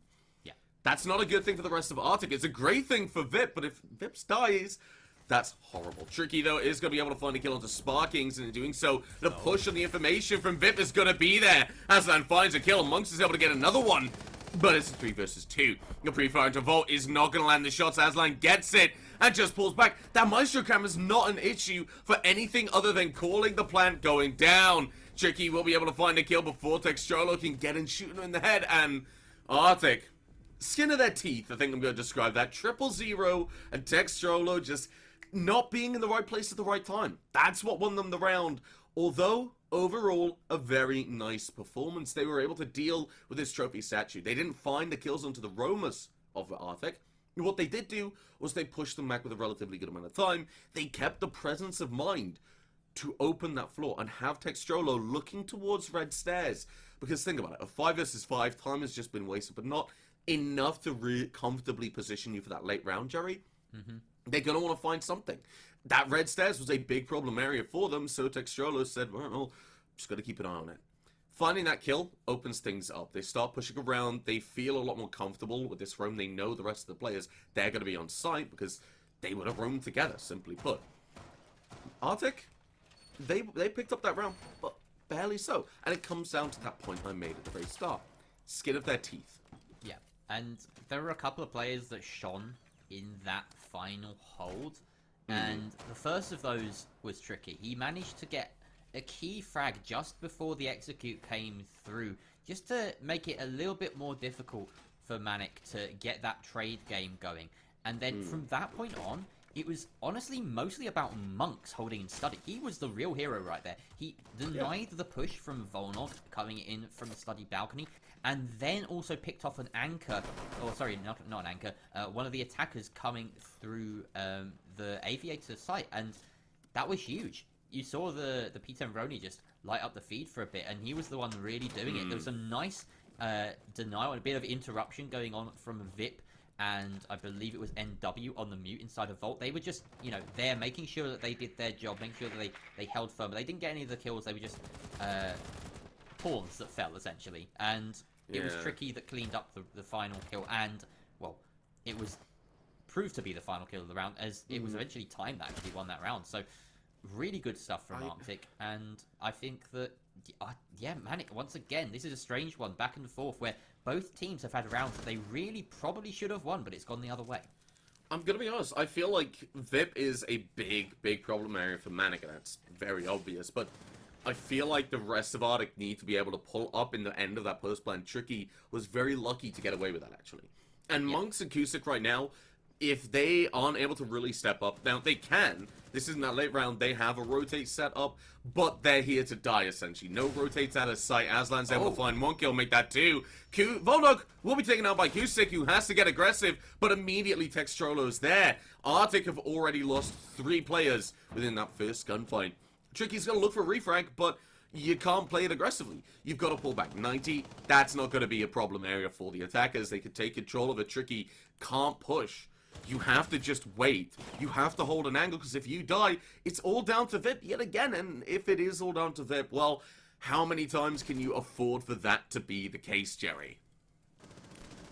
Yeah. That's not a good thing for the rest of RCTIC. It's a great thing for VIP, but if VIP dies, that's horrible. Tricky, though, is going to be able to find a kill onto Sparkings, and in doing so, the push on the information from VIP is going to be there. Aslan finds a kill, and Monks is able to get another one, but it's a 3 versus 2. The pre-fire into Vault is not going to land the shots. Aslan gets it and just pulls back. That Maestro cam is not an issue for anything other than calling the plant going down. Tricky will be able to find a kill before Textrolo can get in, shooting him in the head, and RCTIC, skin of their teeth, I think I'm going to describe that. 0-0, and Textrolo just not being in the right place at the right time. That's what won them the round. Although, overall, a very nice performance. They were able to deal with this trophy statue. They didn't find the kills onto the roamers of RCTIC. What they did do was they pushed them back with a relatively good amount of time. They kept the presence of mind to open that floor and have Textrolo looking towards red stairs. Because think about it, a 5 versus 5, time has just been wasted, but not enough to comfortably position you for that late round, Jerry. They're going to want to find something. That red stairs was a big problem area for them, so Textrolo said, well, just got to keep an eye on it. Finding that kill opens things up. They start pushing around. They feel a lot more comfortable with this roam. They know the rest of the players, they're going to be on site because they would have roamed together, simply put. RCTIC, they picked up that round, but barely so. And it comes down to that point I made at the very start. Skin of their teeth. Yeah. And there were a couple of players that shone in that final hold. And the first of those was Tricky. He managed to get a key frag just before the execute came through, just to make it a little bit more difficult for Mainc to get that trade game going. And then from that point on, it was honestly mostly about Monks holding in study. He was the real hero right there. He denied the push from Volnog coming in from the study balcony, and then also picked off an anchor, or sorry, not an anchor, one of the attackers coming through the aviator site, and that was huge. You saw the P10 Roni just light up the feed for a bit, and he was the one really doing it. There was a nice denial and a bit of interruption going on from VIP, and I believe it was NW on the mute inside of Vault. They were just, you know, there making sure that they did their job, making sure that they held firm. But they didn't get any of the kills. They were just pawns that fell, essentially. And it was Tricky that cleaned up the final kill. And, well, it was proved to be the final kill of the round, as it was eventually Time that actually won that round. So, really good stuff from RCTIC. And I think that, yeah, Mainc, once again, this is a strange one, back and forth, where both teams have had rounds that they really probably should have won, but it's gone the other way. I'm gonna be honest, I feel like VIP is a big problem area for Mainc, and that's very obvious, but I feel like the rest of RCTIC need to be able to pull up in the end of that post-plan. Tricky was very lucky to get away with that, actually. And Monks and Cusick right now, if they aren't able to really step up, now they can. This isn't that late round. They have a rotate set up, but they're here to die, essentially. No rotates out of sight. Aslan's able to find one kill, make that two. Bulldog will be taken out by Cusick, who has to get aggressive, but immediately Textrolo's there. RCTIC have already lost 3 players within that first gunfight. Tricky's going to look for a refrag, but you can't play it aggressively. You've got to pull back 90. That's not going to be a problem area for the attackers. They could take control of it. Tricky can't push. You have to just wait. You have to hold an angle, because if you die, it's all down to VIP yet again. And if it is all down to VIP, well, how many times can you afford for that to be the case, Jerry?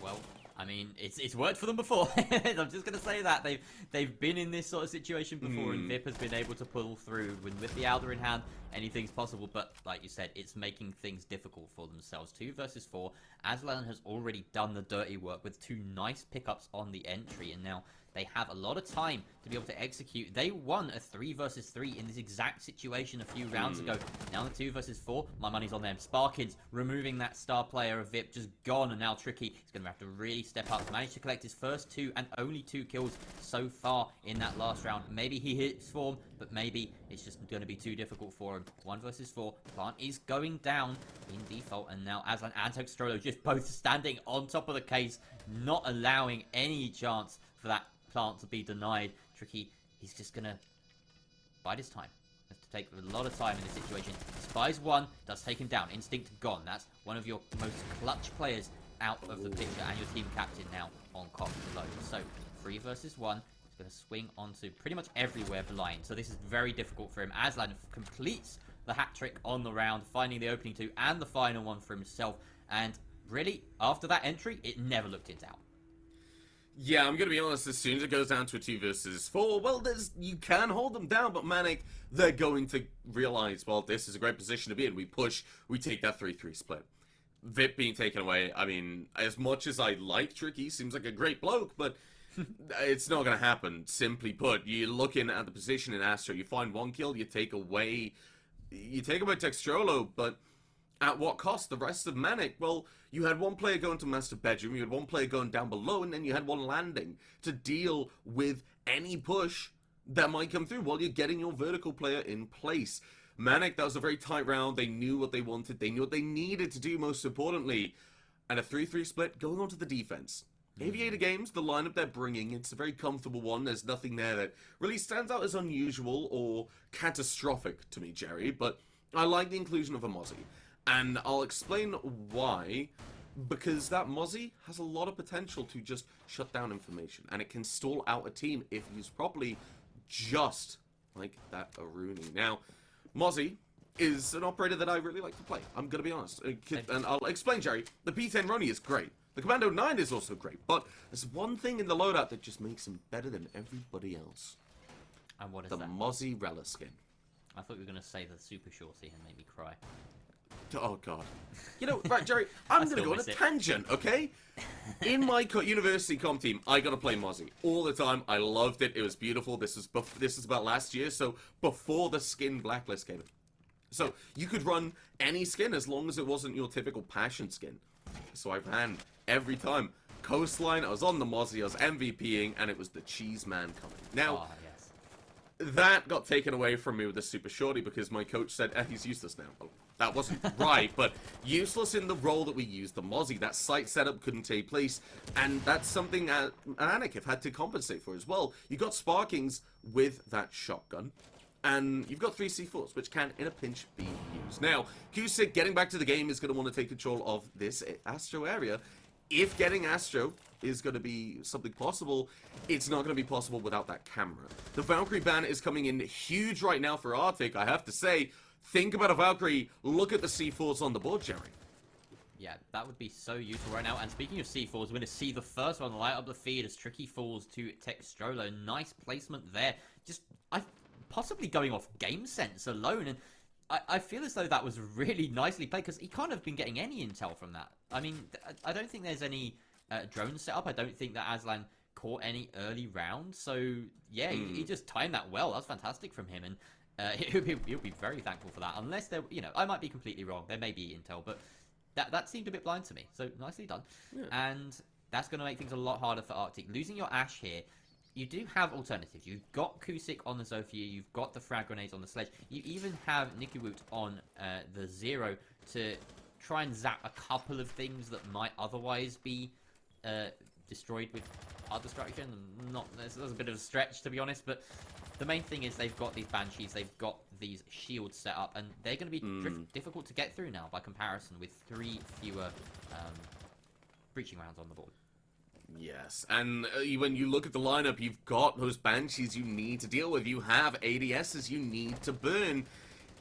Well, I mean, it's worked for them before. I'm just going to say that. They've been in this sort of situation before, and VIP has been able to pull through. With the Elder in hand, anything's possible, but like you said, it's making things difficult for themselves. 2 versus 4. Aslan has already done the dirty work with 2 nice pickups on the entry, and now they have a lot of time to be able to execute. They won a 3 versus 3 in this exact situation a few rounds ago. Now the 2 versus 4, my money's on them. Sparkins removing that star player of VIP, just gone, and now Tricky is going to have to really step up. Managed to collect his first 2 and only 2 kills so far in that last round. Maybe he hits form, but maybe it's just going to be too difficult for him. 1 versus 4. Plant is going down in default, and now Aslan and Textrolo just both standing on top of the case, not allowing any chance for that plant to be denied. Tricky, he's just gonna bide his time. Has to take a lot of time in this situation. Spies 1, does take him down. Instinct gone. That's one of your most clutch players out of the picture, and your team captain now on cost alone. So 3 versus 1. He's gonna swing onto pretty much everywhere blind. So this is very difficult for him. Aslan completes the hat trick on the round, finding the opening 2 and the final one for himself. And really, after that entry, it never looked in doubt. Yeah, I'm going to be honest, as soon as it goes down to a 2 versus 4, well, you can hold them down, but Mainc, they're going to realize, well, this is a great position to be in. We push, we take that 3-3 split. VIP being taken away, I mean, as much as I like Tricky, seems like a great bloke, but it's not going to happen. Simply put, you're looking at the position in Astro, you find 1 kill, you take away Textrolo, but at what cost? The rest of Mainc, well, you had 1 player going to master bedroom, you had 1 player going down below, and then you had 1 landing to deal with any push that might come through while you're getting your vertical player in place. Mainc, that was a very tight round. They knew what they wanted. They knew what they needed to do, most importantly. And a 3-3 split going on to the defense. Aviator Games, the lineup they're bringing, it's a very comfortable one. There's nothing there that really stands out as unusual or catastrophic to me, Jerry, but I like the inclusion of a Mozzie. And I'll explain why, because that Mozzie has a lot of potential to just shut down information, and it can stall out a team if used properly, just like that Aruni. Now, Mozzie is an operator that I really like to play, I'm going to be honest. And I'll explain, Jerry. The P10 Roni is great. The Commando 9 is also great, but there's one thing in the loadout that just makes him better than everybody else. And what is that? The Mozzie Relic skin. I thought you were going to say the super shorty and made me cry. Oh, God. You know, right, Jerry, I'm going to go on a tangent, okay? In my university comp team, I got to play Mozzie all the time. I loved it. It was beautiful. This is about last year, so before the skin blacklist came in. So you could run any skin as long as it wasn't your typical passion skin. So I ran every time. Coastline, I was on the Mozzie, I was MVPing, and it was the Cheese Man coming. Now, that got taken away from me with the Super Shorty because my coach said, he's useless now. Well, that wasn't right, but useless in the role that we used the Mozzie. That site setup couldn't take place, and that's something Mainc have had to compensate for as well. You got Sparkings with that shotgun, and you've got 3 C4s, which can, in a pinch, be used. Now, Cusick, getting back to the game, is going to want to take control of this Astro area. If getting Astro is going to be something possible, it's not going to be possible without that camera. The Valkyrie ban is coming in huge right now for RCTIC, I have to say. Think about a Valkyrie, look at the C4s on the board, Jerry. Yeah, that would be so useful right now. And speaking of C4s, we're going to see the first one light up the feed as Tricky falls to Textrolo. Nice placement there. Just, possibly going off game sense alone, and I feel as though that was really nicely played, because he can't have been getting any intel from that. I mean, I don't think there's any drone setup. I don't think that Aslan caught any early rounds. So, yeah, he just timed that well. That was fantastic from him, and he'll be very thankful for that. Unless there, you know, I might be completely wrong. There may be intel, but that seemed a bit blind to me. So, nicely done. Yeah. And that's going to make things a lot harder for RCTIC. Losing your Ash here, you do have alternatives. You've got Cusick on the Zofia, you've got the frag grenades on the sledge, you even have Nikiwoot on the Zero to try and zap a couple of things that might otherwise be destroyed with hard destruction. There's a bit of a stretch, to be honest, but the main thing is they've got these Banshees, they've got these shields set up, and they're going to be difficult to get through now by comparison with 3 fewer breaching rounds on the board. Yes, and when you look at the lineup, you've got those Banshees you need to deal with. You have ADSs you need to burn.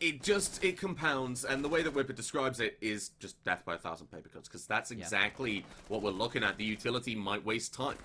It compounds, and the way that Whippet describes it is just death by 1,000 paper cuts, because that's exactly what we're looking at. The utility might waste time.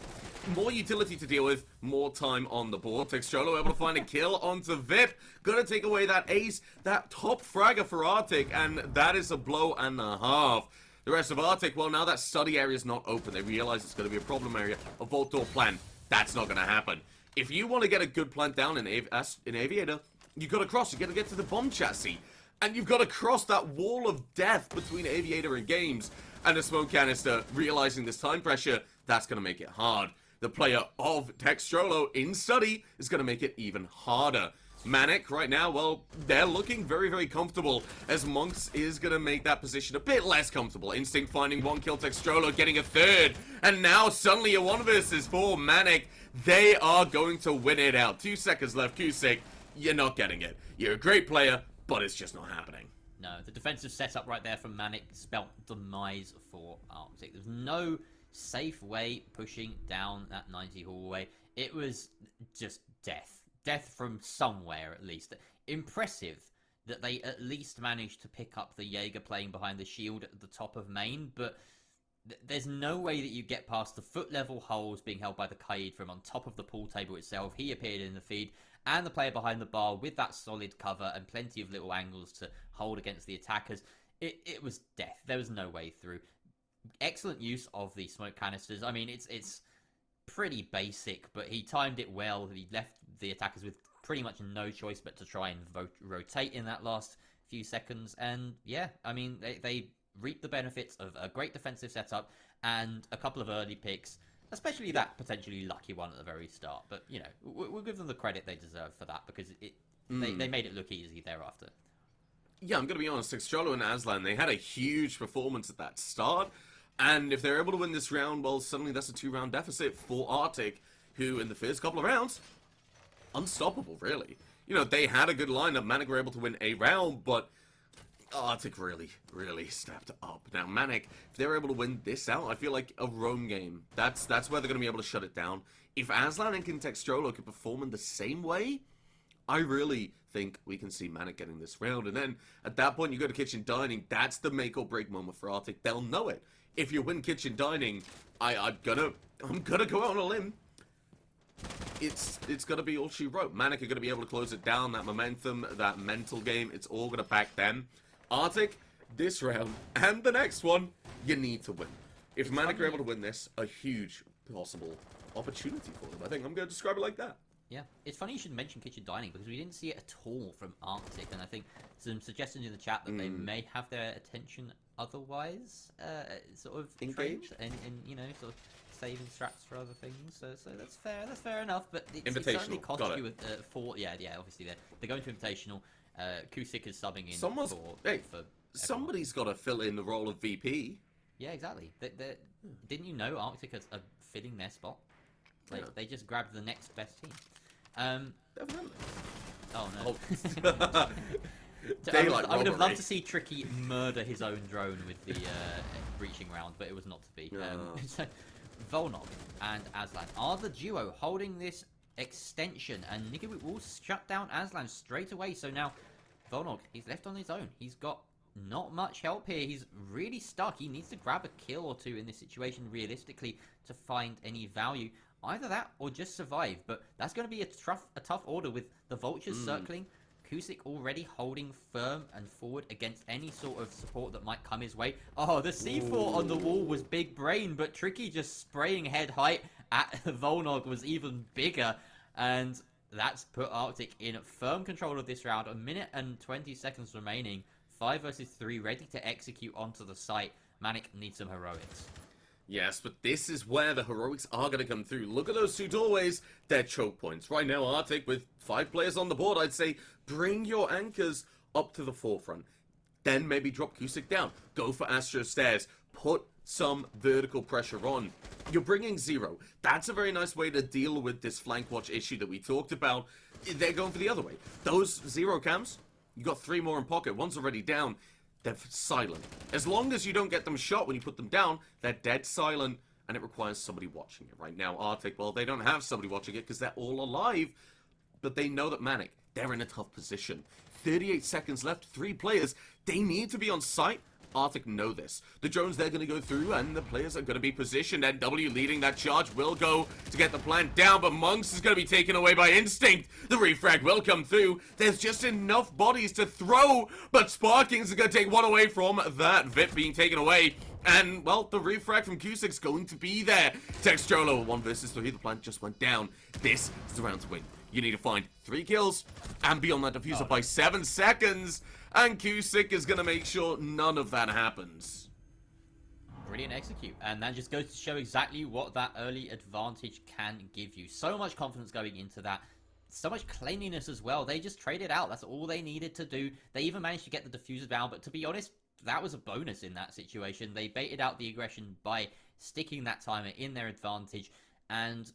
More utility to deal with, more time on the board. Textrolo able to find a kill onto Vip. Gonna take away that ace, that top fragger for RCTIC, and that is a blow and a half. The rest of RCTIC, well, now that study area is not open. They realize it's going to be a problem area. A vault door plant, that's not going to happen. If you want to get a good plant down in Aviator, you've got to cross. You've got to get to the bomb chassis. And you've got to cross that wall of death between Aviator and Games. And the smoke canister, realizing this time pressure, that's going to make it hard. The player of Textrolo in study is going to make it even harder. Mainc right now, well, they're looking very, very comfortable, as Monks is going to make that position a bit less comfortable. Instinct finding 1 kill, Textrolo getting a 3rd, and now suddenly a 1 versus 4 Mainc. They are going to win it out. 2 seconds left, Cusick, you're not getting it. You're a great player, but it's just not happening. No, the defensive setup right there from Mainc spelt demise for RCTIC. There's no safe way pushing down that 90 hallway. It was just death. Death from somewhere, at least. Impressive that they at least managed to pick up the Jaeger playing behind the shield at the top of main, but there's no way that you get past the foot-level holes being held by the Kaid from on top of the pool table itself. He appeared in the feed, and the player behind the bar with that solid cover and plenty of little angles to hold against the attackers. It was death. There was no way through. Excellent use of the smoke canisters. I mean, it's pretty basic, but he timed it well. He left the attackers with pretty much no choice but to try and rotate in that last few seconds. And yeah, I mean, they reaped the benefits of a great defensive setup and a couple of early picks, especially that potentially lucky one at the very start. But, you know, we'll give them the credit they deserve for that, because they made it look easy thereafter. Yeah, I'm going to be honest, Textrolo and Aslan, they had a huge performance at that start. And if they're able to win this round, well, suddenly that's a 2-round deficit for RCTIC, who in the first couple of rounds, unstoppable, really. You know, they had a good lineup. Mainc were able to win a round, but RCTIC really, really stepped up. Now, Mainc, if they're able to win this out, I feel like a roam game. That's where they're going to be able to shut it down. If Aslan and Textrolo can perform in the same way, I really think we can see Mainc getting this round. And then, at that point, you go to Kitchen Dining. That's the make or break moment for RCTIC. They'll know it. If you win Kitchen Dining, I'm gonna go out on a limb. It's gonna be all she wrote. Mainc are gonna be able to close it down. That momentum, that mental game, it's all gonna back them. RCTIC, this round and the next one, you need to win. If Mainc are funny. able to win this, a huge possible opportunity for them. I think I'm going to describe it like that. Yeah, it's funny you should mention kitchen dining because we didn't see it at all from RCTIC, and I think some suggestions in the chat that they may have their attention otherwise sort of Engaged? trained and you know, sort of saving straps for other things. So that's fair enough. But it certainly Invitational, cost got you it. obviously they're going to invitational. Kusik is subbing in Someone's, for hey, everyone. somebody's got to fill in the role of VP. Yeah, exactly. Didn't you know Arctic are filling their spot? Like, Yeah. they just grabbed the next best team. Definitely. Oh no. Oh. Daylight I would have robbery. loved to see Tricky murder his own drone with the breaching round, but it was not to be. So Volnog and Aslan are the duo holding this extension, and Nikki will shut down Aslan straight away. So now Volnog, he's left on his own. He's got not much help here. He's really stuck. He needs to grab a kill or two in this situation realistically to find any value. Either that or just survive, but that's going to be a tough order with the vultures circling. Kusik already holding firm and forward against any sort of support that might come his way. Oh, the C4 on the wall was big brain, but Tricky just spraying head height at Volnog was even bigger, and that's put Arctic in firm control of this round. 1 minute and 20 seconds remaining. 5 versus 3, ready to execute onto the site. Mainc needs some heroics. Yes, but this is where the heroics are going to come through. Look at those two doorways. They're choke points. Right now, Arctic, with 5 players on the board, I'd say bring your anchors up to the forefront. Then maybe drop Kusik down. Go for Astro Stairs. Put some vertical pressure on. You're bringing 0. That's a very nice way to deal with this flank watch issue that we talked about. They're going for the other way. Those 0 cams, you got 3 more in pocket. One's already down. They're silent. As long as you don't get them shot when you put them down, they're dead silent, and it requires somebody watching it. Right now, Arctic, well, they don't have somebody watching it because they're all alive, but they know that Mainc, they're in a tough position. 38 seconds left, 3 players. They need to be on site. Arctic know this. The drones, they're going to go through, and the players are going to be positioned. NW leading that charge will go to get the plant down, but Monks is going to be taken away by Instinct. The refrag will come through. There's just enough bodies to throw, but Sparkings is going to take one away from that. VIP being taken away. And, well, the refrag from Kusik's going to be there. Textrolo, 1 versus 3. The plant just went down. This is the round to win. You need to find 3 kills and be on that diffuser by 7 seconds. And Kusik is going to make sure none of that happens. Brilliant execute. And that just goes to show exactly what that early advantage can give you. So much confidence going into that. So much cleanliness as well. They just traded out. That's all they needed to do. They even managed to get the diffuser down. But to be honest, that was a bonus in that situation. They baited out the aggression by sticking that timer in their advantage. And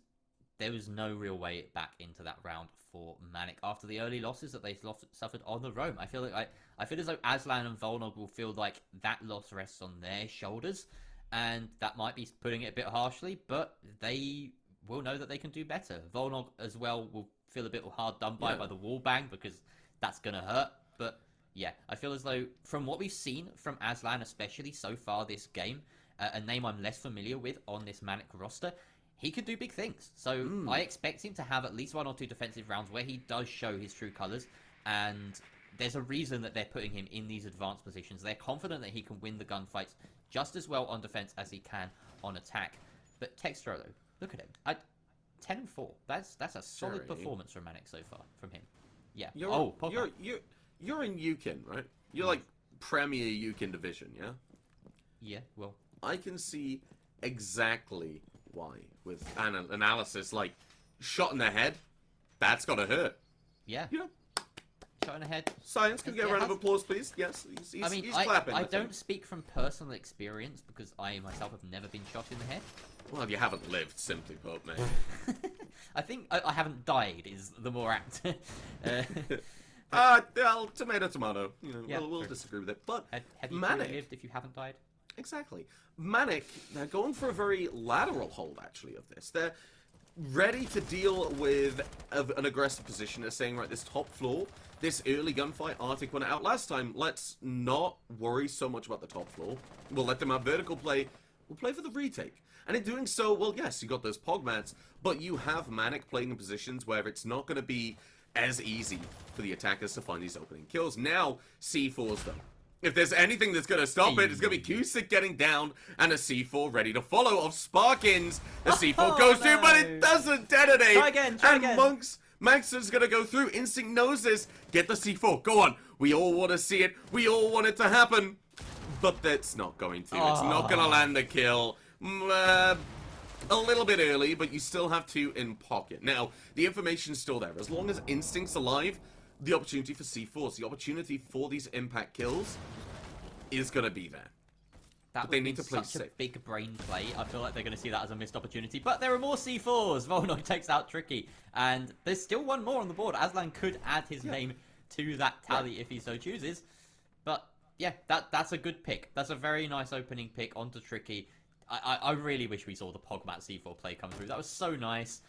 there was no real way back into that round for Mainc after the early losses that they suffered on the roam. I feel as though Aslan and Volnog will feel like that loss rests on their shoulders, and that might be putting it a bit harshly, but they will know that they can do better. Volnog as well will feel a bit hard done by the wall bang, because that's gonna hurt. But yeah, I feel as though from what we've seen from Aslan, especially so far this game, a name I'm less familiar with on this Mainc roster, he could do big things. So I expect him to have at least 1 or 2 defensive rounds where he does show his true colors. And there's a reason that they're putting him in these advanced positions. They're confident that he can win the gunfights just as well on defense as he can on attack. But Textrolo, look at him. 10 and 4. That's a solid performance from Mainc so far from him. Yeah. You're in Yukon, right? You're like Premier Yukon Division, yeah? Yeah, well, I can see exactly why with analysis, like shot in the head, that's gotta hurt. yeah. You know, Shot in the head. Science, can we get a round of applause, please? Yes, he's clapping. I don't speak from personal experience because I myself have never been shot in the head. Well, you haven't lived, simply put, mate. I think I haven't died is the more apt. Well, tomato. You know, Yeah, we'll true. disagree with it. But Have you Mainc, truly lived if you haven't died? exactly. Mainc, they're going for a very lateral hold, actually, of this. They're ready to deal with an aggressive position. They're saying, right, this top floor, this early gunfight, Arctic went out last time. Let's not worry so much about the top floor. We'll let them have vertical play. We'll play for the retake. And in doing so, well, yes, you got those pog mats, but you have Mainc playing in positions where it's not going to be as easy for the attackers to find these opening kills. Now, C4s, though. If there's anything that's going to stop it, it's going to be Cusick getting down and a C4 ready to follow off Sparkins. The C4 goes through, but it doesn't detonate. Try again, try again. Max is going to go through. Instinct knows this. Get the C4. Go on. We all want to see it. We all want it to happen. But that's not going to. It's not going to land the kill. A little bit early, but you still have 2 in pocket. Now, the information's still there. As long as Instinct's alive, the opportunity for C4s, the opportunity for these impact kills is going to be there. But they need to play such safe. a big brain play. I feel like they're going to see that as a missed opportunity. But there are more C4s. Volnog takes out Tricky. And there's still one more on the board. Aslan could add his name to that tally if he so chooses. But yeah, that's a good pick. That's a very nice opening pick onto Tricky. I really wish we saw the Pogmat C4 play come through. That was so nice.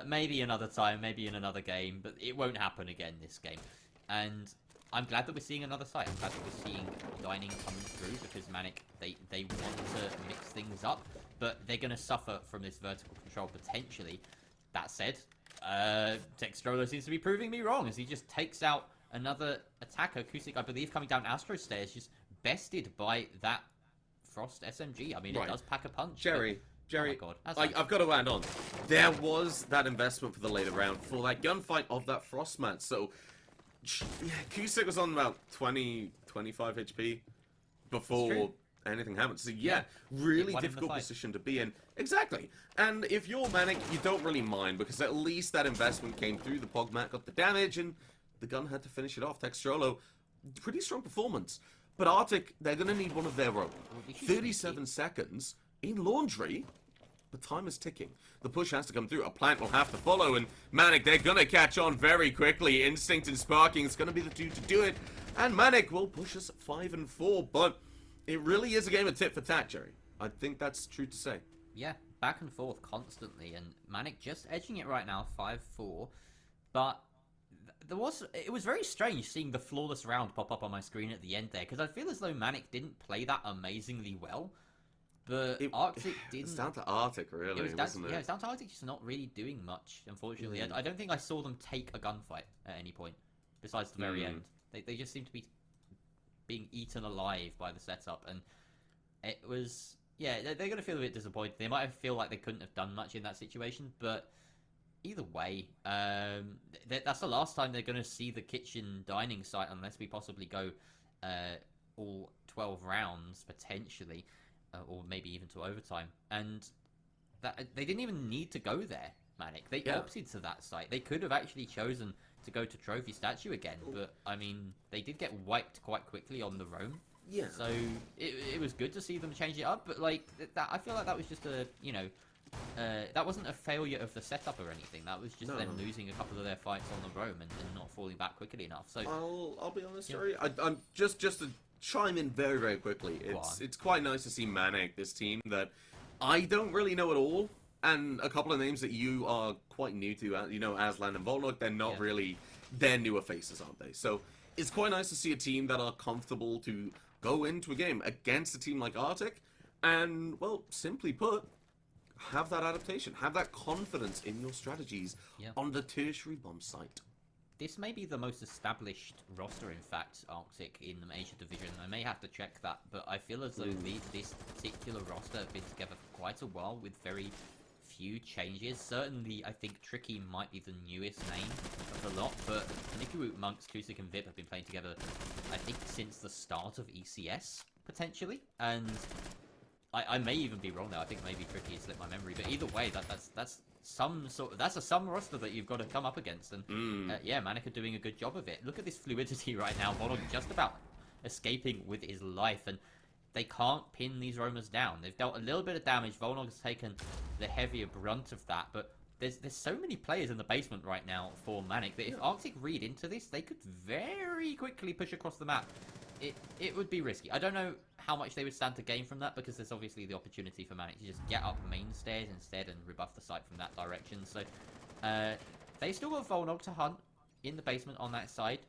Maybe another time, maybe in another game, but it won't happen again this game. And I'm glad that we're seeing another site. I'm glad that we're seeing Dining coming through because Mainc, they want to mix things up, but they're going to suffer from this vertical control potentially. That said, Textrolo seems to be proving me wrong as he just takes out another attacker. Cusick, I believe, coming down Astro Stairs, just bested by that Frost SMG. I mean, it does pack a punch. Jerry, oh my God. I've got to add on. There was that investment for the later round for that gunfight of that Frostman. So, yeah, Cusick was on about 20, 25 HP before anything happened. So, yeah, really difficult position to be in. Exactly. And if you're Mainc, you don't really mind because at least that investment came through. The Pogmat got the damage and the gun had to finish it off. Textrolo, pretty strong performance. But RCTIC, they're going to need one of their own. 37 seconds in laundry, but time is ticking. The push has to come through. A plant will have to follow, and Mainc, they're going to catch on very quickly. Instinct and Sparking is going to be the 2 to do it. And Mainc will push us 5 and 4, but it really is a game of tit for tat, Jerry. I think that's true to say. Yeah, back and forth constantly, and Mainc just edging it right now, 5-4. But it was very strange seeing the flawless round pop up on my screen at the end there, because I feel as though Mainc didn't play that amazingly well, but RCTIC didn't. It's down to RCTIC, really, wasn't it? Yeah, it's down to RCTIC just not really doing much, unfortunately. I don't think I saw them take a gunfight at any point, besides the very end. They just seem to be being eaten alive by the setup, and it was... Yeah, they're going to feel a bit disappointed. They might feel like they couldn't have done much in that situation, but... Either way, that's the last time they're going to see the kitchen dining site unless we possibly go all 12 rounds, potentially, or maybe even to overtime. And they didn't even need to go there, Mainc. They opted to that site. They could have actually chosen to go to Trophy Statue again, but, I mean, they did get wiped quite quickly on the roam. Yeah. So, it was good to see them change it up, but, like, I feel like that was just a, you know... that wasn't a failure of the setup or anything. That was just them losing a couple of their fights on the roam and not falling back quickly enough. So I'll be honest, Jerry. I'm just to chime in very, very quickly. It's quite nice to see Mainc, this team that I don't really know at all, and a couple of names that you are quite new to. You know, Aslan and Bulldog. They're not really they're newer faces, aren't they? So it's quite nice to see a team that are comfortable to go into a game against a team like RCTIC, and well, simply put, have that adaptation, have that confidence in your strategies on the tertiary bomb site. This may be the most established roster, in fact, RCTIC in the Asia division. I may have to check that, but I feel as though this particular roster have been together for quite a while with very few changes. Certainly, I think Tricky might be the newest name of the lot, but Nikiwoot, Monks, Cusick, and Vip have been playing together, I think, since the start of ECS, potentially, and... I may even be wrong there. I think maybe Tricky has slipped my memory, but either way, that's some roster that you've got to come up against, and yeah, Mainc are doing a good job of it. Look at this fluidity right now. Volnog just about escaping with his life, and they can't pin these roamers down. They've dealt a little bit of damage. Volnog has taken the heavier brunt of that, but there's so many players in the basement right now for Mainc that if RCTIC read into this, they could very quickly push across the map. It would be risky. I don't know how much they would stand to gain from that, because there's obviously the opportunity for Mainc to just get up main stairs instead and rebuff the site from that direction. So they still got Volnog to hunt in the basement on that side,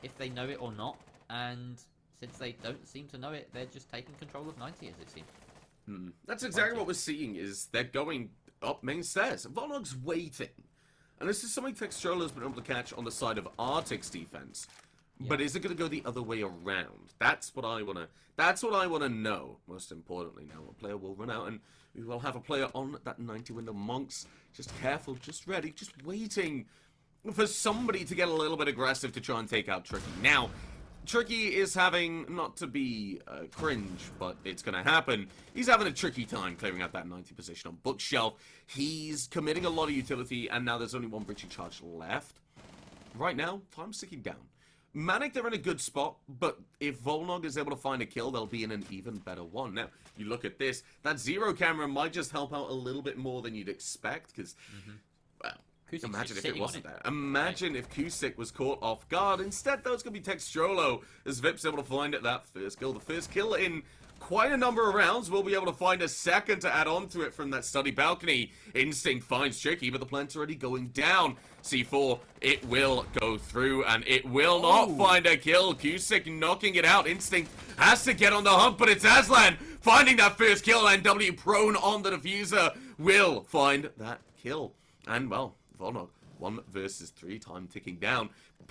if they know it or not. And since they don't seem to know it, they're just taking control of 90, as it seems. That's exactly what we're seeing, is they're going up main stairs. Volnog's waiting. And this is something Textrolo has been able to catch on the side of RCTIC's defense. But is it going to go the other way around? That's what I want to. That's what I want to know. Most importantly, now a player will run out, and we will have a player on that 90 window. Monks, just careful, just ready, just waiting for somebody to get a little bit aggressive to try and take out Tricky. Now, Tricky is having, not to be cringe, but it's going to happen. He's having a tricky time clearing out that 90 position on Bookshelf. He's committing a lot of utility, and now there's only one breaching charge left. Right now, time's ticking down. Mainc, they're in a good spot, but if Volnog is able to find a kill, they'll be in an even better one. Now, you look at this, that zero camera might just help out a little bit more than you'd expect, because, well, Kusik's imagine if it sitting on wasn't there. Imagine if Kusik was caught off guard. Instead, though, it's going to be Textrolo, as Vip's able to find it that first kill. The first kill in quite a number of rounds. We'll be able to find a second to add on to it from that study balcony. Instinct finds Tricky, but the plant's already going down. C4, it will go through, and it will not find a kill. Kusik knocking it out. Instinct has to get on the hump, but it's Aslan finding that first kill, and W prone on the diffuser will find that kill. And, well, Volnog, 1 versus 3, time ticking down.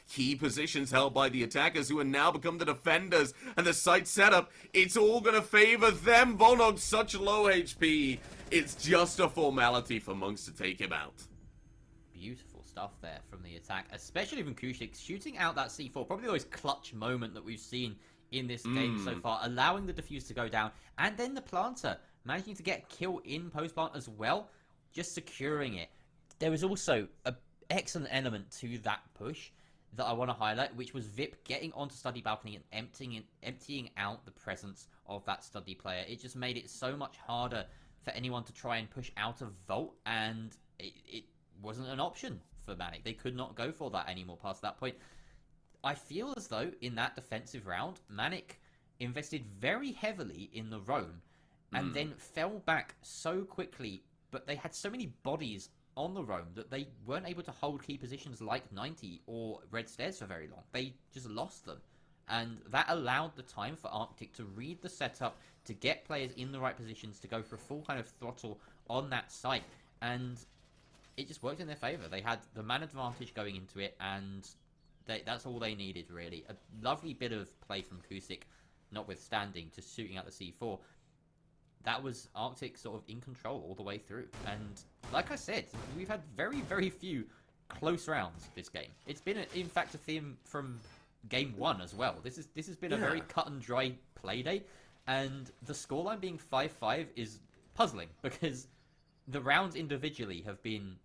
Key positions held by the attackers, who are now become the defenders, and the site setup, it's all going to favor them. Volnog, such low HP, it's just a formality for Monks to take him out. Beautiful stuff there from the attack, especially from Kusik shooting out that C4, probably the most clutch moment that we've seen in this game so far, allowing the defuse to go down, and then the planter managing to get a kill in post-plant as well, just securing it. There was also an excellent element to that push that I want to highlight, which was Vip getting onto study balcony and emptying out the presence of that study player. It just made it so much harder for anyone to try and push out of Vault, and it wasn't an option for Mainc. They could not go for that anymore past that point. I feel as though in that defensive round, Mainc invested very heavily in the roam and then fell back so quickly, but they had so many bodies on the roam that they weren't able to hold key positions like 90 or Red Stairs for very long. They just lost them. And that allowed the time for RCTIC to read the setup, to get players in the right positions, to go for a full kind of throttle on that site. And it just worked in their favor. They had the man advantage going into it, and that's all they needed, really. A lovely bit of play from Kusik, notwithstanding, just shooting out the C4. That was RCTIC sort of in control all the way through. And like I said, we've had very, very few close rounds this game. It's been, in fact, a theme from game 1 as well. This has been a very cut and dry play day. And the scoreline being 5-5 is puzzling, because the rounds individually have been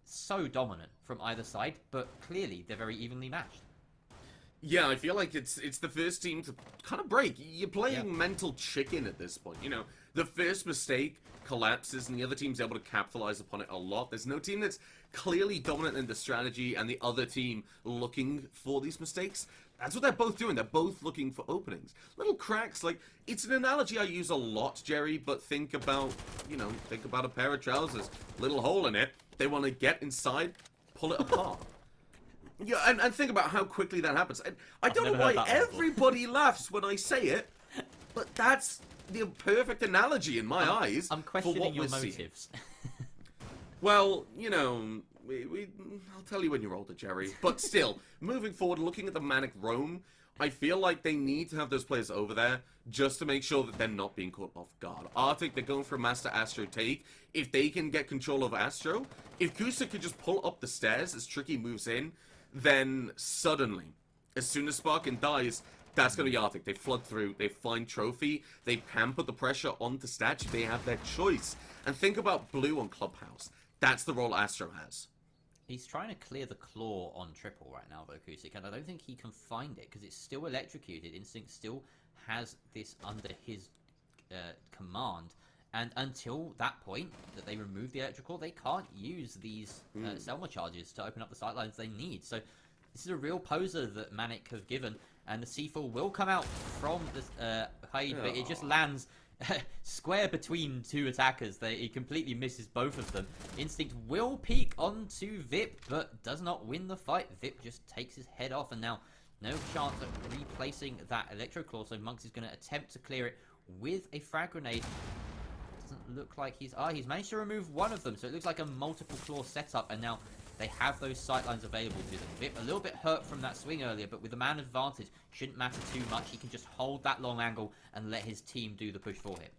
so dominant from either side, but clearly they're very evenly matched. Yeah, I feel like it's the first team to kind of break. You're playing mental chicken at this point. You know, the first mistake collapses and the other team's able to capitalize upon it a lot. There's no team that's clearly dominant in the strategy and the other team looking for these mistakes. That's what they're both doing. They're both looking for openings. Little cracks, like, it's an analogy I use a lot, Jerry, but think about a pair of trousers. Little hole in it. They want to get inside, pull it apart. Yeah, and think about how quickly that happens. And I don't know why everybody laughs when I say it, but that's the perfect analogy in my eyes. I'm questioning your motives. Well, you know, I'll tell you when you're older, Jerry. But still, moving forward, looking at the Mainc roam, I feel like they need to have those players over there just to make sure that they're not being caught off guard. RCTIC, they're going for a Master Astro take. If they can get control of Astro, if Kusa could just pull up the stairs as Tricky moves in, then suddenly, as soon as Sparkin dies, that's going to be RCTIC. They flood through, they find Trophy, they pamper the pressure onto Statue, they have their choice. And think about Blue on Clubhouse. That's the role Astro has. He's trying to clear the claw on triple right now, though, Kusik, and I don't think he can find it, because it's still electrocuted. Instinct still has this under his command, and until that point that they remove the electrical, they can't use these Selma charges to open up the sightlines they need. So this is a real poser that Mainc have given, and the C4 will come out from the hide, but it just lands square between two attackers. He completely misses both of them. Instinct will peek onto Vip, but does not win the fight. Vip just takes his head off, and now no chance of replacing that Electro Claw, so Monks is going to attempt to clear it with a frag grenade. Doesn't look like he's managed to remove one of them, so it looks like a multiple claw setup, and now they have those sightlines available to them. Vip a little bit hurt from that swing earlier, but with the man advantage, shouldn't matter too much. He can just hold that long angle and let his team do the push for him.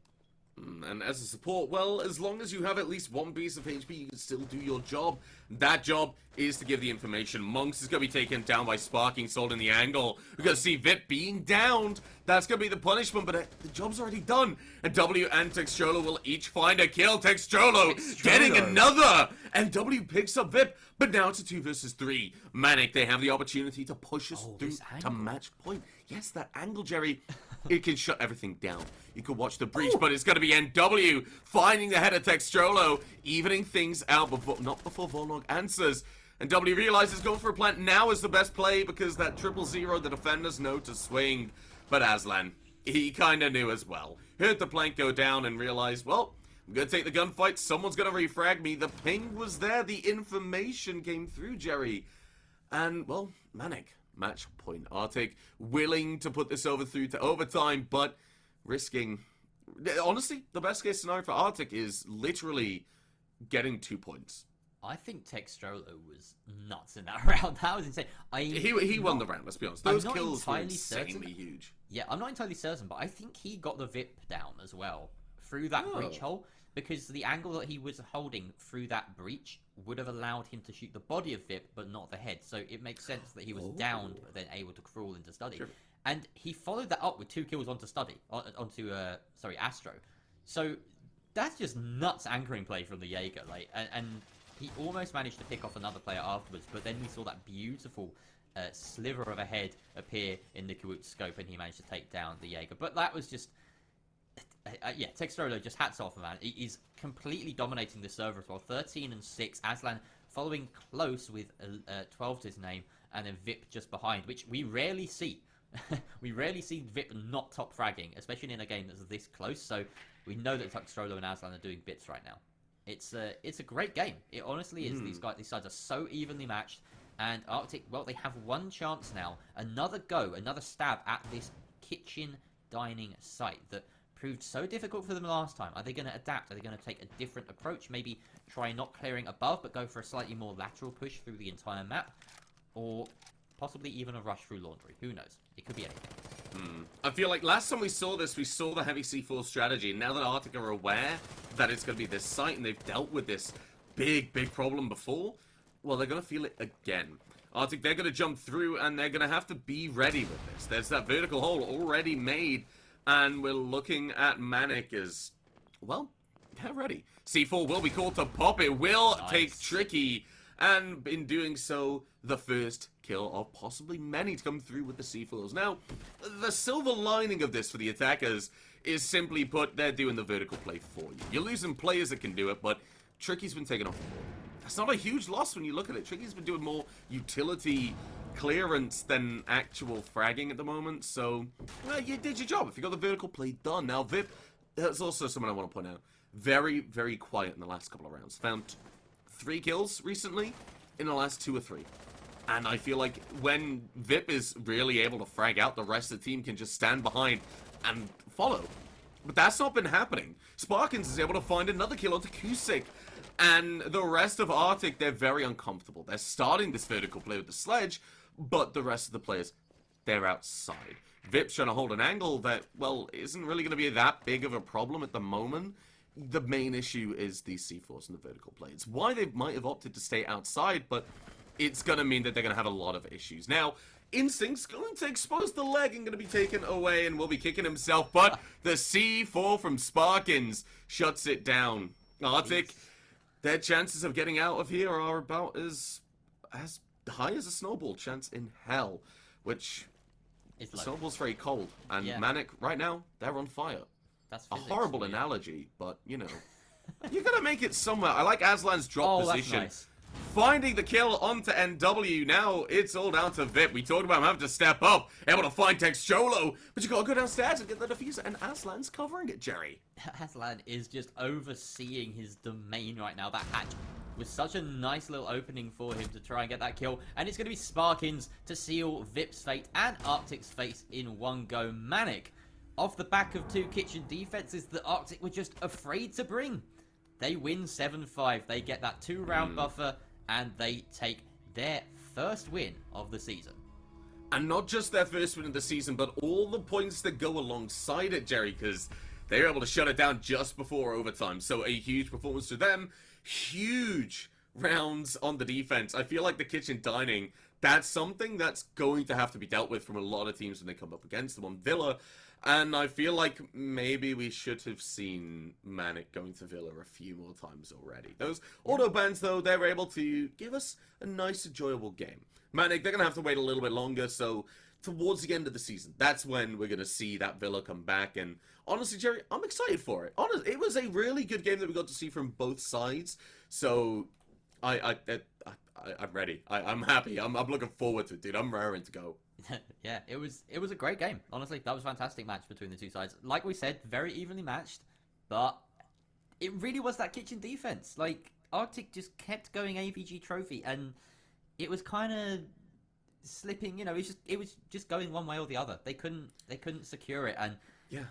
And as a support, well, as long as you have at least one piece of HP, you can still do your job. That job is to give the information. Monks is going to be taken down by Sparking Sword in the angle. We're going to see Vip being downed. That's going to be the punishment, but the job's already done. And W and Textrolo will each find a kill. Textrolo getting another. And W picks up Vip, but now it's a 2 versus 3. Mainc, they have the opportunity to push us through to match point. Yes, that angle, Jerry, it can shut everything down. You could watch the breach, but it's going to be NW finding the head of Textrolo, evening things out, not before Bulldog answers. And W realizes going for a plant now is the best play because that 000 the defenders know to swing. But Aslan, he kind of knew as well. Heard the plank go down and realized, well, I'm going to take the gunfight. Someone's going to refrag me. The ping was there. The information came through, Jerry. And, well, Mainc, match point. RCTIC willing to put this through to overtime, but risking... Honestly, the best case scenario for RCTIC is literally getting 2 points. I think Textrolo was nuts in that round. That was insane. He won the round, let's be honest. Those kills were insanely huge. Yeah, I'm not entirely certain, but I think he got the Vip down as well through that breach hole, because the angle that he was holding through that breach would have allowed him to shoot the body of Vip, but not the head. So it makes sense that he was downed, but then able to crawl into Study. Sure. And he followed that up with 2 kills onto Astro. So that's just nuts anchoring play from the Jaeger. Like, and he almost managed to pick off another player afterwards, but then we saw that beautiful sliver of a head appear in the Kawut scope, and he managed to take down the Jaeger. But that was just... yeah, Textrolo, just hats off, man. He's completely dominating the server as well. 13 and 6. Aslan following close with 12 to his name, and then Vip just behind, which we rarely see. We rarely see Vip not top fragging, especially in a game that's this close. So we know that Textrolo and Aslan are doing bits right now. It's a great game. It honestly is. These sides are so evenly matched, and RCTIC, well, they have one chance now. Another stab at this kitchen dining site that proved so difficult for them last time. Are they going to adapt? Are they going to take a different approach? Maybe try not clearing above, but go for a slightly more lateral push through the entire map? Or possibly even a rush through laundry. Who knows? It could be anything. I feel like last time we saw this, we saw the heavy C4 strategy. And now that RCTIC are aware that it's going to be this site and they've dealt with this big problem before, well, they're going to feel it again. RCTIC, they're going to jump through and they're going to have to be ready with this. There's that vertical hole already made. And we're looking at Mainc as, well, they're ready. C4 will be called to pop. It will take Tricky. And in doing so, the first kill of possibly many to come through with the C4s. Now, the silver lining of this for the attackers is simply put, they're doing the vertical play for you. You're losing players that can do it, but Tricky's been taken off the board. That's not a huge loss when you look at it. Tricky's been doing more utility clearance than actual fragging at the moment, so well, you did your job if you got the vertical play done. Now Vip, that's also someone I want to point out, very quiet in the last couple of rounds. Found 3 kills recently in the last 2 or 3, and I feel like when Vip is really able to frag out, the rest of the team can just stand behind and follow, but that's not been happening. Sparkins is able to find another kill onto Kusik, and the rest of RCTIC, they're very uncomfortable. They're starting this vertical play with the sledge, but the rest of the players, they're outside. Vip's trying to hold an angle that, well, isn't really going to be that big of a problem at the moment. The main issue is the C4s and the vertical play. It's why they might have opted to stay outside, but it's going to mean that they're going to have a lot of issues. Now, Instinct's going to expose the leg and going to be taken away and will be kicking himself, but the C4 from Sparkins shuts it down. RCTIC, their chances of getting out of here are about as high as a snowball chance in hell, which snowball's very cold, and Mainc right now, they're on fire. That's physics, a horrible analogy, but you know, you gotta make it somewhere. I like Aslan's drop position. Nice. Finding the kill onto NW. Now it's all down to Vip. We talked about him having to step up, able to find Textrolo, but you gotta go downstairs and get the diffuser, and Aslan's covering it, Jerry. Aslan is just overseeing his domain right now. That hatch was such a nice little opening for him to try and get that kill, and it's going to be Sparkins to seal Vip's fate and RCTIC's fate in one go. Mainc, off the back of 2 kitchen defenses that RCTIC were just afraid to bring. They win 7-5. They get that 2-round buffer, and they take their first win of the season. And not just their first win of the season, but all the points that go alongside it, Jerry, because they were able to shut it down just before overtime. So a huge performance to them. Huge rounds on the defense. I feel like the kitchen dining, that's something that's going to have to be dealt with from a lot of teams when they come up against them on Villa. And I feel like maybe we should have seen Mainc going to Villa a few more times already. Those auto bans, though, they were able to give us a nice, enjoyable game. Mainc, they're going to have to wait a little bit longer, so towards the end of the season, that's when we're going to see that Villa come back. And honestly, Jerry, I'm excited for it. Honestly, it was a really good game that we got to see from both sides. So I'm ready. I'm happy. I'm looking forward to it, dude. I'm raring to go. Yeah, it was a great game. Honestly, that was a fantastic match between the two sides. Like we said, very evenly matched, but it really was that kitchen defense. Like, RCTIC just kept going AVG trophy, and it was kind of slipping. You know, it was just going one way or the other. They couldn't secure it, and yeah,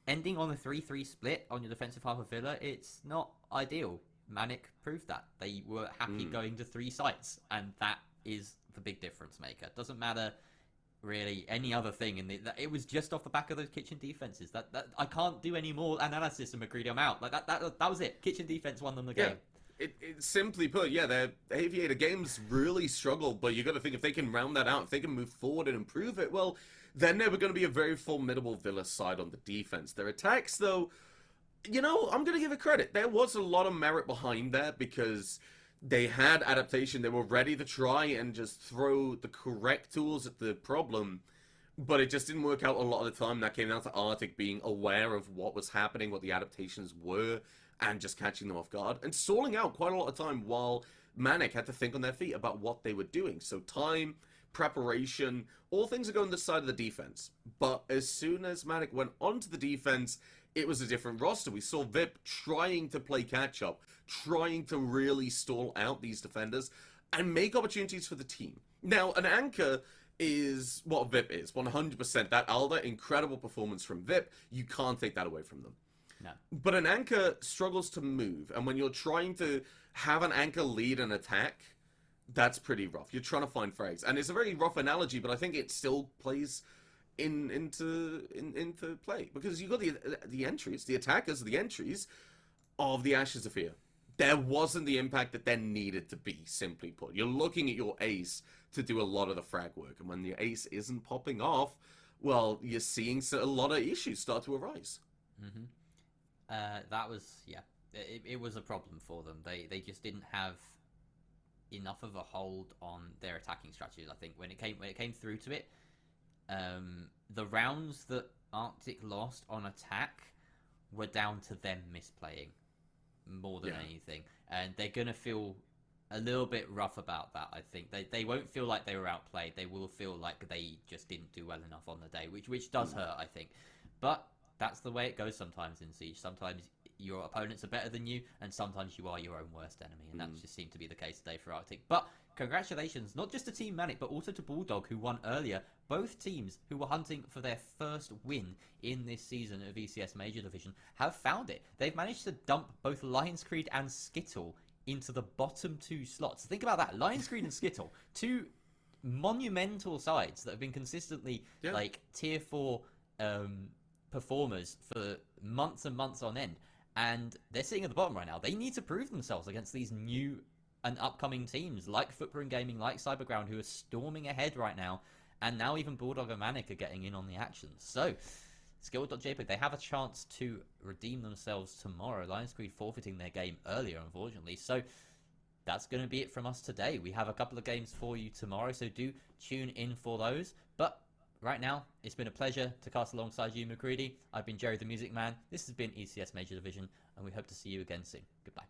ending on a 3-3 split on your defensive half of Villa, it's not ideal. Mainc proved that. They were happy going to 3 sites, and that is the big difference maker. It doesn't matter really any other thing, and it was just off the back of those kitchen defenses. That I can't do any more analysis, and McCready, I'm out. Like that was it. Kitchen defense won them the game. It simply put, yeah, their Aviator games really struggle, but you got to think if they can round that out, if they can move forward and improve it, well, then they were going to be a very formidable Villa side on the defense. Their attacks, though, you know, I'm going to give it credit. There was a lot of merit behind that because they had adaptation. They were ready to try and just throw the correct tools at the problem, but it just didn't work out a lot of the time. That came down to RCTIC being aware of what was happening, what the adaptations were, and just catching them off guard and stalling out quite a lot of time while Mainc had to think on their feet about what they were doing. So time, preparation, all things are going this side of the defense. But as soon as Mainc went onto the defense, it was a different roster. We saw VIP trying to play catch-up, trying to really stall out these defenders and make opportunities for the team. Now, an anchor is what VIP is, 100%. That Alda, incredible performance from VIP. You can't take that away from them. No. But an anchor struggles to move, and when you're trying to have an anchor lead an attack, that's pretty rough. You're trying to find frags, and it's a very rough analogy, but I think it still plays into play because you got the entries, the attackers, the entries of the Ashes of Fear. There wasn't the impact that there needed to be. Simply put, you're looking at your ace to do a lot of the frag work, and when the ace isn't popping off, well, you're seeing a lot of issues start to arise. Mm-hmm. That was, yeah, it was a problem for them. They just didn't have enough of a hold on their attacking strategies. I think when it came through to it, the rounds that RCTIC lost on attack were down to them misplaying more than anything, and they're gonna feel a little bit rough about that. I think they won't feel like they were outplayed. They will feel like they just didn't do well enough on the day, which does hurt, I think. But that's the way it goes sometimes in Siege. Sometimes your opponents are better than you, and sometimes you are your own worst enemy, and that just seemed to be the case today for RCTIC. But congratulations, not just to Team Mainc, but also to Bulldog, who won earlier. Both teams who were hunting for their first win in this season of ECS Major Division have found it. They've managed to dump both Lions Creed and Skittle into the bottom 2 slots. Think about that. Lions Creed and Skittle, 2 monumental sides that have been consistently like tier 4 performers for months and months on end, and they're sitting at the bottom right now. They need to prove themselves against these new and upcoming teams like Footprint Gaming, like Cyberground, who are storming ahead right now, and now even Bulldog and Mainc are getting in on the action. So Skill.jpg, they have a chance to redeem themselves tomorrow. Lions Creed forfeiting their game earlier, unfortunately. So that's going to be it from us today. We have a couple of games for you tomorrow, so do tune in for those. But right now, it's been a pleasure to cast alongside you, McCready. I've been Jerry the Music Man. This has been ECS Major Division, and we hope to see you again soon. Goodbye.